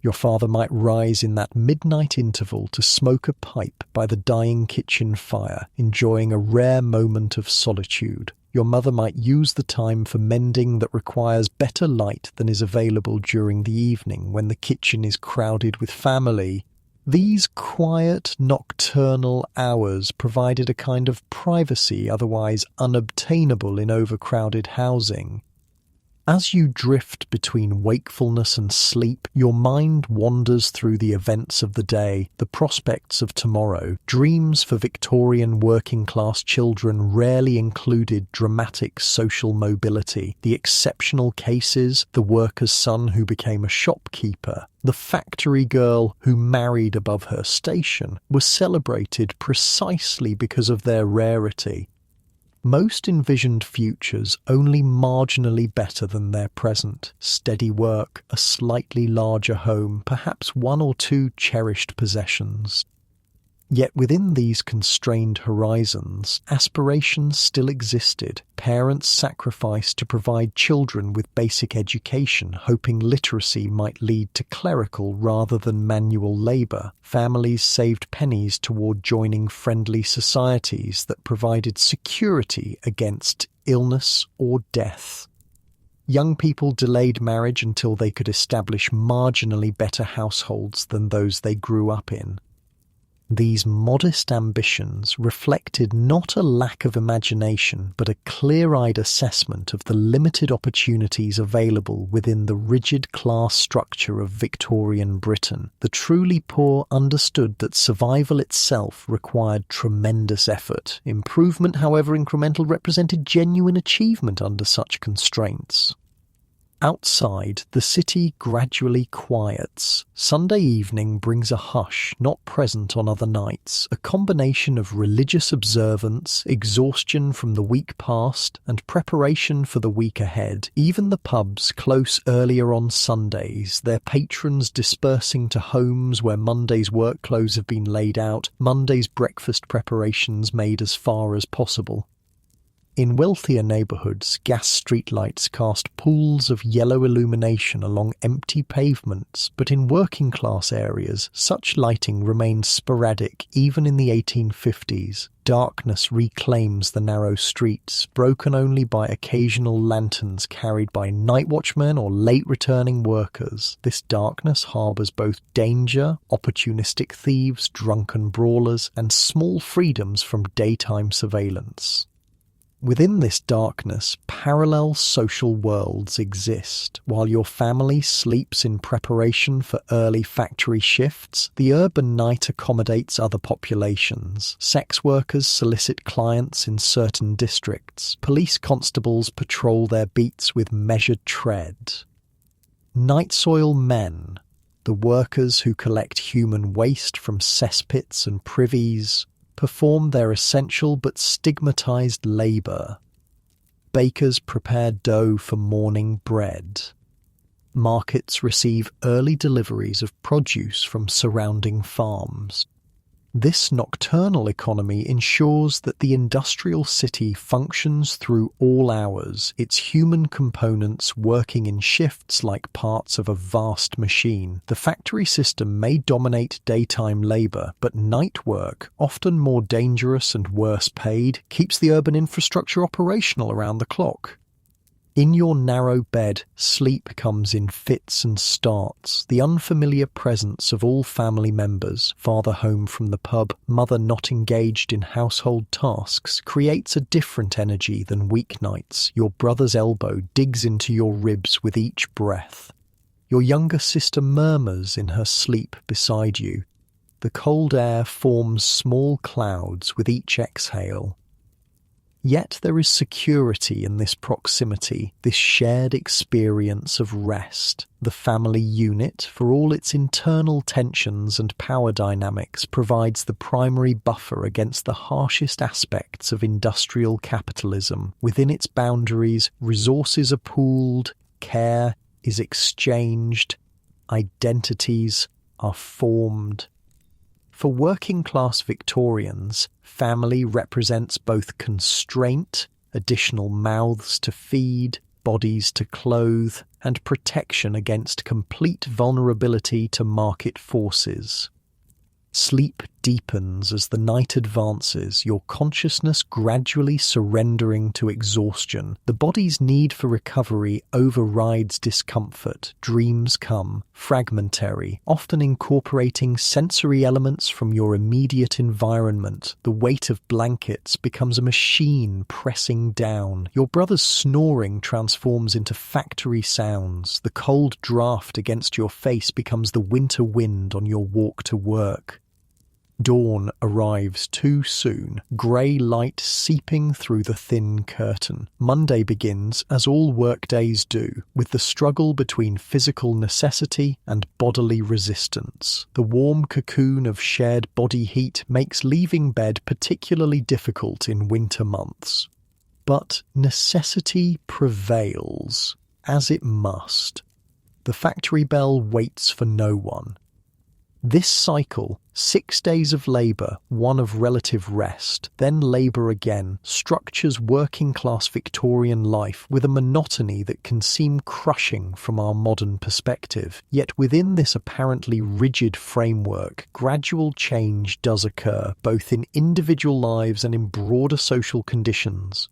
Your father might rise in that midnight interval to smoke a pipe by the dying kitchen fire, enjoying a rare moment of solitude. Your mother might use the time for mending that requires better light than is available during the evening when the kitchen is crowded with family. These quiet, nocturnal hours provided a kind of privacy otherwise unobtainable in overcrowded housing. As you drift between wakefulness and sleep, your mind wanders through the events of the day, the prospects of tomorrow. Dreams for Victorian working-class children rarely included dramatic social mobility. The exceptional cases, the worker's son who became a shopkeeper, the factory girl who married above her station, were celebrated precisely because of their rarity. Most envisioned futures only marginally better than their present. Steady work, a slightly larger home, perhaps one or two cherished possessions. Yet within these constrained horizons, aspirations still existed. Parents sacrificed to provide children with basic education, hoping literacy might lead to clerical rather than manual labour. Families saved pennies toward joining friendly societies that provided security against illness or death. Young people delayed marriage until they could establish marginally better households than those they grew up in. These modest ambitions reflected not a lack of imagination, but a clear-eyed assessment of the limited opportunities available within the rigid class structure of Victorian Britain. The truly poor understood that survival itself required tremendous effort. Improvement, however incremental, represented genuine achievement under such constraints. Outside, the city gradually quiets. Sunday evening brings a hush not present on other nights, a combination of religious observance, exhaustion from the week past, and preparation for the week ahead. Even the pubs close earlier on Sundays, their patrons dispersing to homes where Monday's work clothes have been laid out, Monday's breakfast preparations made as far as possible. In wealthier neighbourhoods, gas streetlights cast pools of yellow illumination along empty pavements, but in working-class areas, such lighting remained sporadic even in the 1850s. Darkness reclaims the narrow streets, broken only by occasional lanterns carried by night watchmen or late-returning workers. This darkness harbours both danger, opportunistic thieves, drunken brawlers, and small freedoms from daytime surveillance. Within this darkness, parallel social worlds exist. While your family sleeps in preparation for early factory shifts, the urban night accommodates other populations. Sex workers solicit clients in certain districts. Police constables patrol their beats with measured tread. Night soil men, the workers who collect human waste from cesspits and privies, perform their essential but stigmatized labor. Bakers prepare dough for morning bread. Markets receive early deliveries of produce from surrounding farms. This nocturnal economy ensures that the industrial city functions through all hours, its human components working in shifts like parts of a vast machine. The factory system may dominate daytime labor, but night work, often more dangerous and worse paid, keeps the urban infrastructure operational around the clock. In your narrow bed, sleep comes in fits and starts. The unfamiliar presence of all family members, father home from the pub, mother not engaged in household tasks, creates a different energy than weeknights. Your brother's elbow digs into your ribs with each breath. Your younger sister murmurs in her sleep beside you. The cold air forms small clouds with each exhale. Yet there is security in this proximity, this shared experience of rest. The family unit, for all its internal tensions and power dynamics, provides the primary buffer against the harshest aspects of industrial capitalism. Within its boundaries, resources are pooled, care is exchanged, identities are formed. For working-class Victorians, family represents both constraint, additional mouths to feed, bodies to clothe, and protection against complete vulnerability to market forces. Sleep deepens as the night advances, your consciousness gradually surrendering to exhaustion. The body's need for recovery overrides discomfort. Dreams come, fragmentary, often incorporating sensory elements from your immediate environment. The weight of blankets becomes a machine pressing down. Your brother's snoring transforms into factory sounds. The cold draft against your face becomes the winter wind on your walk to work. Dawn arrives too soon, grey light seeping through the thin curtain. Monday begins, as all workdays do, with the struggle between physical necessity and bodily resistance. The warm cocoon of shared body heat makes leaving bed particularly difficult in winter months. But necessity prevails, as it must. The factory bell waits for no one. This cycle, 6 days of labour, 1 of relative rest, then labour again, structures working-class Victorian life with a monotony that can seem crushing from our modern perspective. Yet within this apparently rigid framework, gradual change does occur, both in individual lives and in broader social conditions.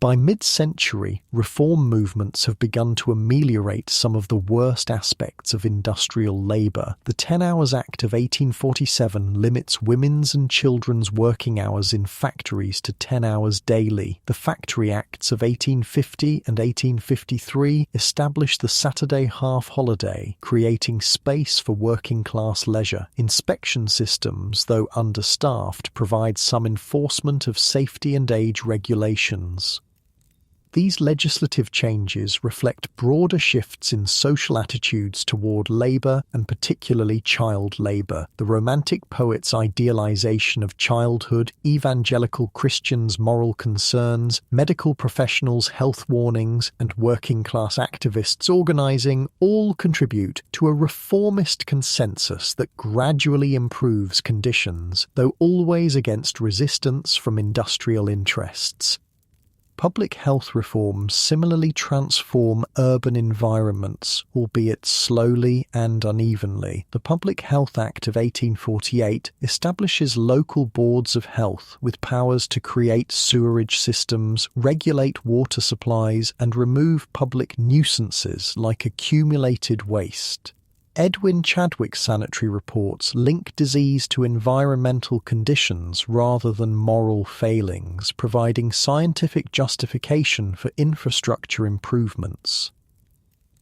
By mid-century, reform movements have begun to ameliorate some of the worst aspects of industrial labour. The 10 Hours Act of 1847 limits women's and children's working hours in factories to 10 hours daily. The Factory Acts of 1850 and 1853 established the Saturday half-holiday, creating space for working-class leisure. Inspection systems, though understaffed, provide some enforcement of safety and age regulations. These legislative changes reflect broader shifts in social attitudes toward labour and particularly child labour. The Romantic poets' idealisation of childhood, evangelical Christians' moral concerns, medical professionals' health warnings, and working-class activists organising all contribute to a reformist consensus that gradually improves conditions, though always against resistance from industrial interests. Public health reforms similarly transform urban environments, albeit slowly and unevenly. The Public Health Act of 1848 establishes local boards of health with powers to create sewerage systems, regulate water supplies, and remove public nuisances like accumulated waste. Edwin Chadwick's sanitary reports link disease to environmental conditions rather than moral failings, providing scientific justification for infrastructure improvements.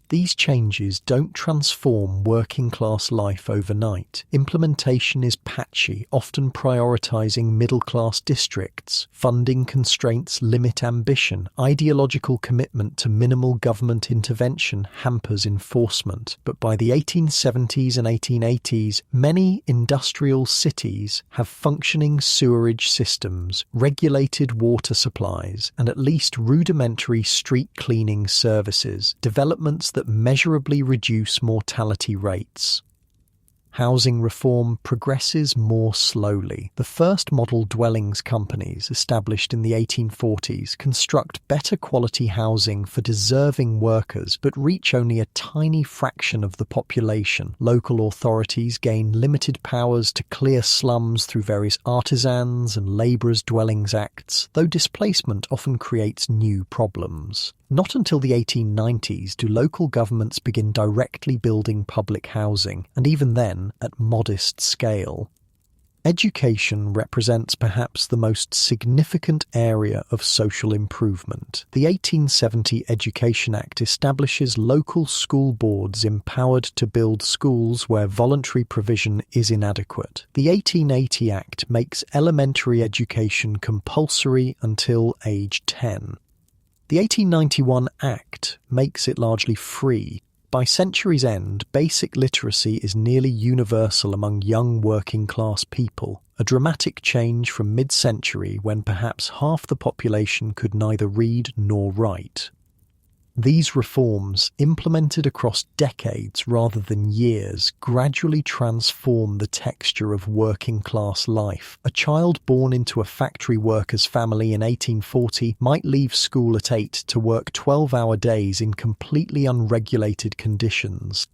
These changes don't transform working-class life overnight. Implementation is patchy, often prioritising middle-class districts. Funding constraints limit ambition. Ideological commitment to minimal government intervention hampers enforcement. But by the 1870s and 1880s, many industrial cities have functioning sewerage systems, regulated water supplies, and at least rudimentary street cleaning services, developments that measurably reduce mortality rates. Housing reform progresses more slowly. The first model dwellings companies, established in the 1840s, construct better quality housing for deserving workers but reach only a tiny fraction of the population. Local authorities gain limited powers to clear slums through various artisans and labourers' dwellings acts, though displacement often creates new problems. Not until the 1890s do local governments begin directly building public housing, and even then at modest scale. Education represents perhaps the most significant area of social improvement. The 1870 Education Act establishes local school boards empowered to build schools where voluntary provision is inadequate. The 1880 Act makes elementary education compulsory until age 10. The 1891 Act makes it largely free. By century's end, basic literacy is nearly universal among young working-class people, a dramatic change from mid-century when perhaps half the population could neither read nor write. These reforms, implemented across decades rather than years, gradually transform the texture of working-class life. A child born into a factory worker's family in 1840 might leave school at 8 to work 12-hour days in completely unregulated conditions.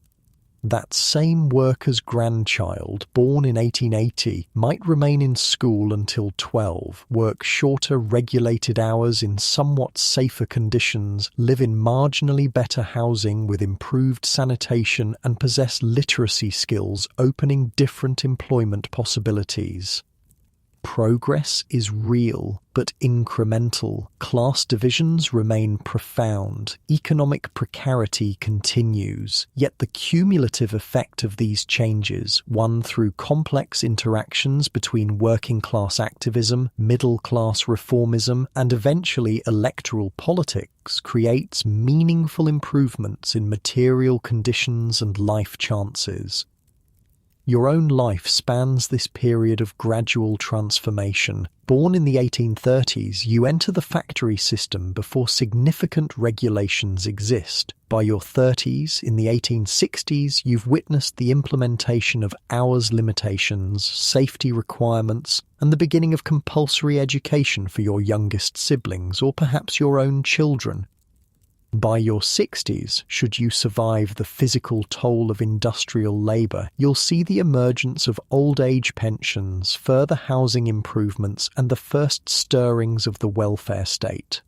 That same worker's grandchild, born in 1880, might remain in school until 12, work shorter regulated hours in somewhat safer conditions, live in marginally better housing with improved sanitation, and possess literacy skills opening different employment possibilities. Progress is real, but incremental. Class divisions remain profound. Economic precarity continues. Yet the cumulative effect of these changes, one through complex interactions between working-class activism, middle-class reformism, and eventually electoral politics, creates meaningful improvements in material conditions and life chances. Your own life spans this period of gradual transformation. Born in the 1830s, you enter the factory system before significant regulations exist. By your 30s, in the 1860s, you've witnessed the implementation of hours limitations, safety requirements, and the beginning of compulsory education for your youngest siblings or perhaps your own children. By your 60s, should you survive the physical toll of industrial labour, you'll see the emergence of old age pensions, further housing improvements, and the first stirrings of the welfare state.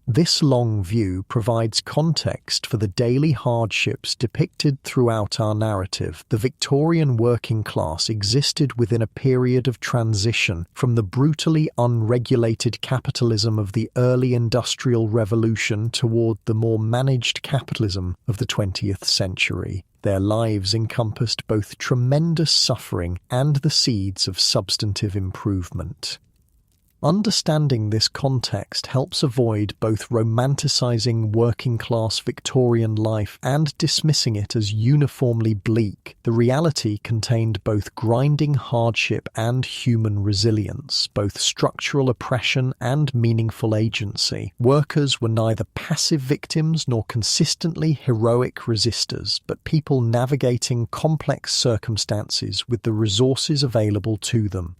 This long view provides context for the daily hardships depicted throughout our narrative. The Victorian working class existed within a period of transition from the brutally unregulated capitalism of the early Industrial Revolution toward the more managed capitalism of the 20th century. Their lives encompassed both tremendous suffering and the seeds of substantive improvement. Understanding this context helps avoid both romanticizing working-class Victorian life and dismissing it as uniformly bleak. The reality contained both grinding hardship and human resilience, both structural oppression and meaningful agency. Workers were neither passive victims nor consistently heroic resistors, but people navigating complex circumstances with the resources available to them.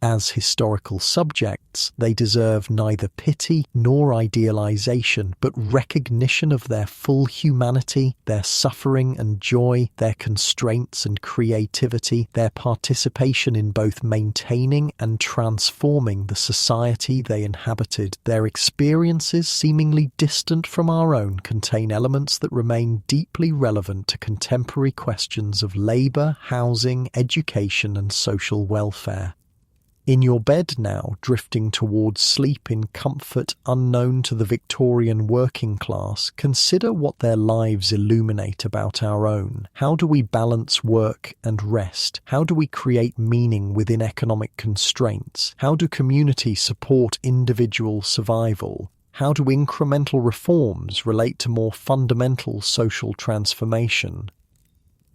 As historical subjects, they deserve neither pity nor idealization, but recognition of their full humanity, their suffering and joy, their constraints and creativity, their participation in both maintaining and transforming the society they inhabited. Their experiences, seemingly distant from our own, contain elements that remain deeply relevant to contemporary questions of labor, housing, education, and social welfare. In your bed now, drifting towards sleep in comfort unknown to the Victorian working class, consider what their lives illuminate about our own. How do we balance work and rest? How do we create meaning within economic constraints? How do communities support individual survival? How do incremental reforms relate to more fundamental social transformation?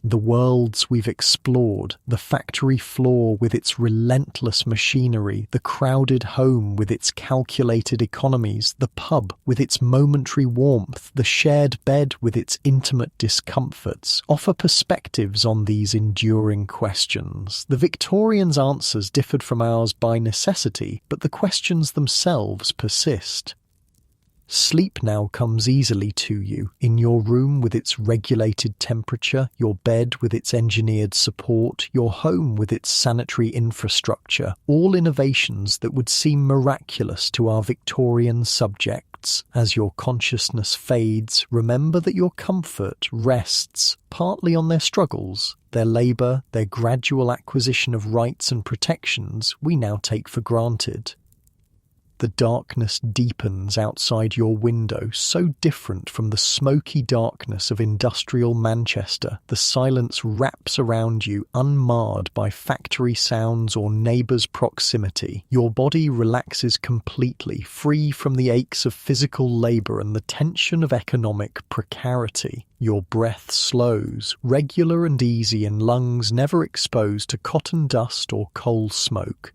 The worlds we've explored, the factory floor with its relentless machinery, the crowded home with its calculated economies, the pub with its momentary warmth, the shared bed with its intimate discomforts, offer perspectives on these enduring questions. The Victorians' answers differed from ours by necessity, but the questions themselves persist. Sleep now comes easily to you, in your room with its regulated temperature, your bed with its engineered support, your home with its sanitary infrastructure, all innovations that would seem miraculous to our Victorian subjects. As your consciousness fades, remember that your comfort rests partly on their struggles, their labour, their gradual acquisition of rights and protections we now take for granted. The darkness deepens outside your window, so different from the smoky darkness of industrial Manchester. The silence wraps around you, unmarred by factory sounds or neighbours' proximity. Your body relaxes completely, free from the aches of physical labour and the tension of economic precarity. Your breath slows, regular and easy in lungs never exposed to cotton dust or coal smoke.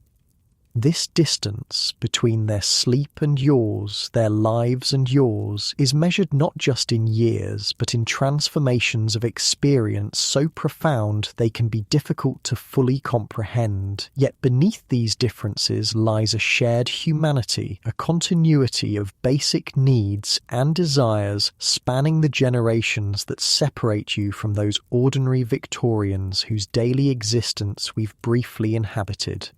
This distance between their sleep and yours, their lives and yours, is measured not just in years, but in transformations of experience so profound they can be difficult to fully comprehend. Yet beneath these differences lies a shared humanity, a continuity of basic needs and desires spanning the generations that separate you from those ordinary Victorians whose daily existence we've briefly inhabited.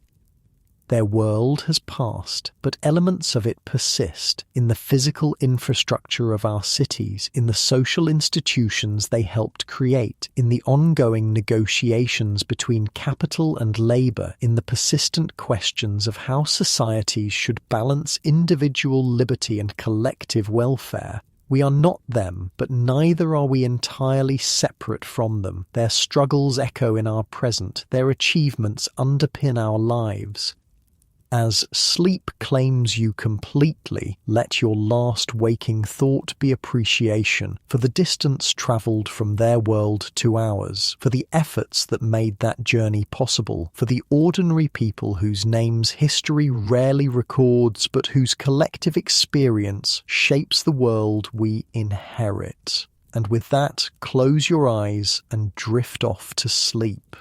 Their world has passed, but elements of it persist in the physical infrastructure of our cities, in the social institutions they helped create, in the ongoing negotiations between capital and labour, in the persistent questions of how societies should balance individual liberty and collective welfare. We are not them, but neither are we entirely separate from them. Their struggles echo in our present, their achievements underpin our lives. As sleep claims you completely, let your last waking thought be appreciation for the distance travelled from their world to ours, for the efforts that made that journey possible, for the ordinary people whose names history rarely records but whose collective experience shapes the world we inherit. And with that, close your eyes and drift off to sleep.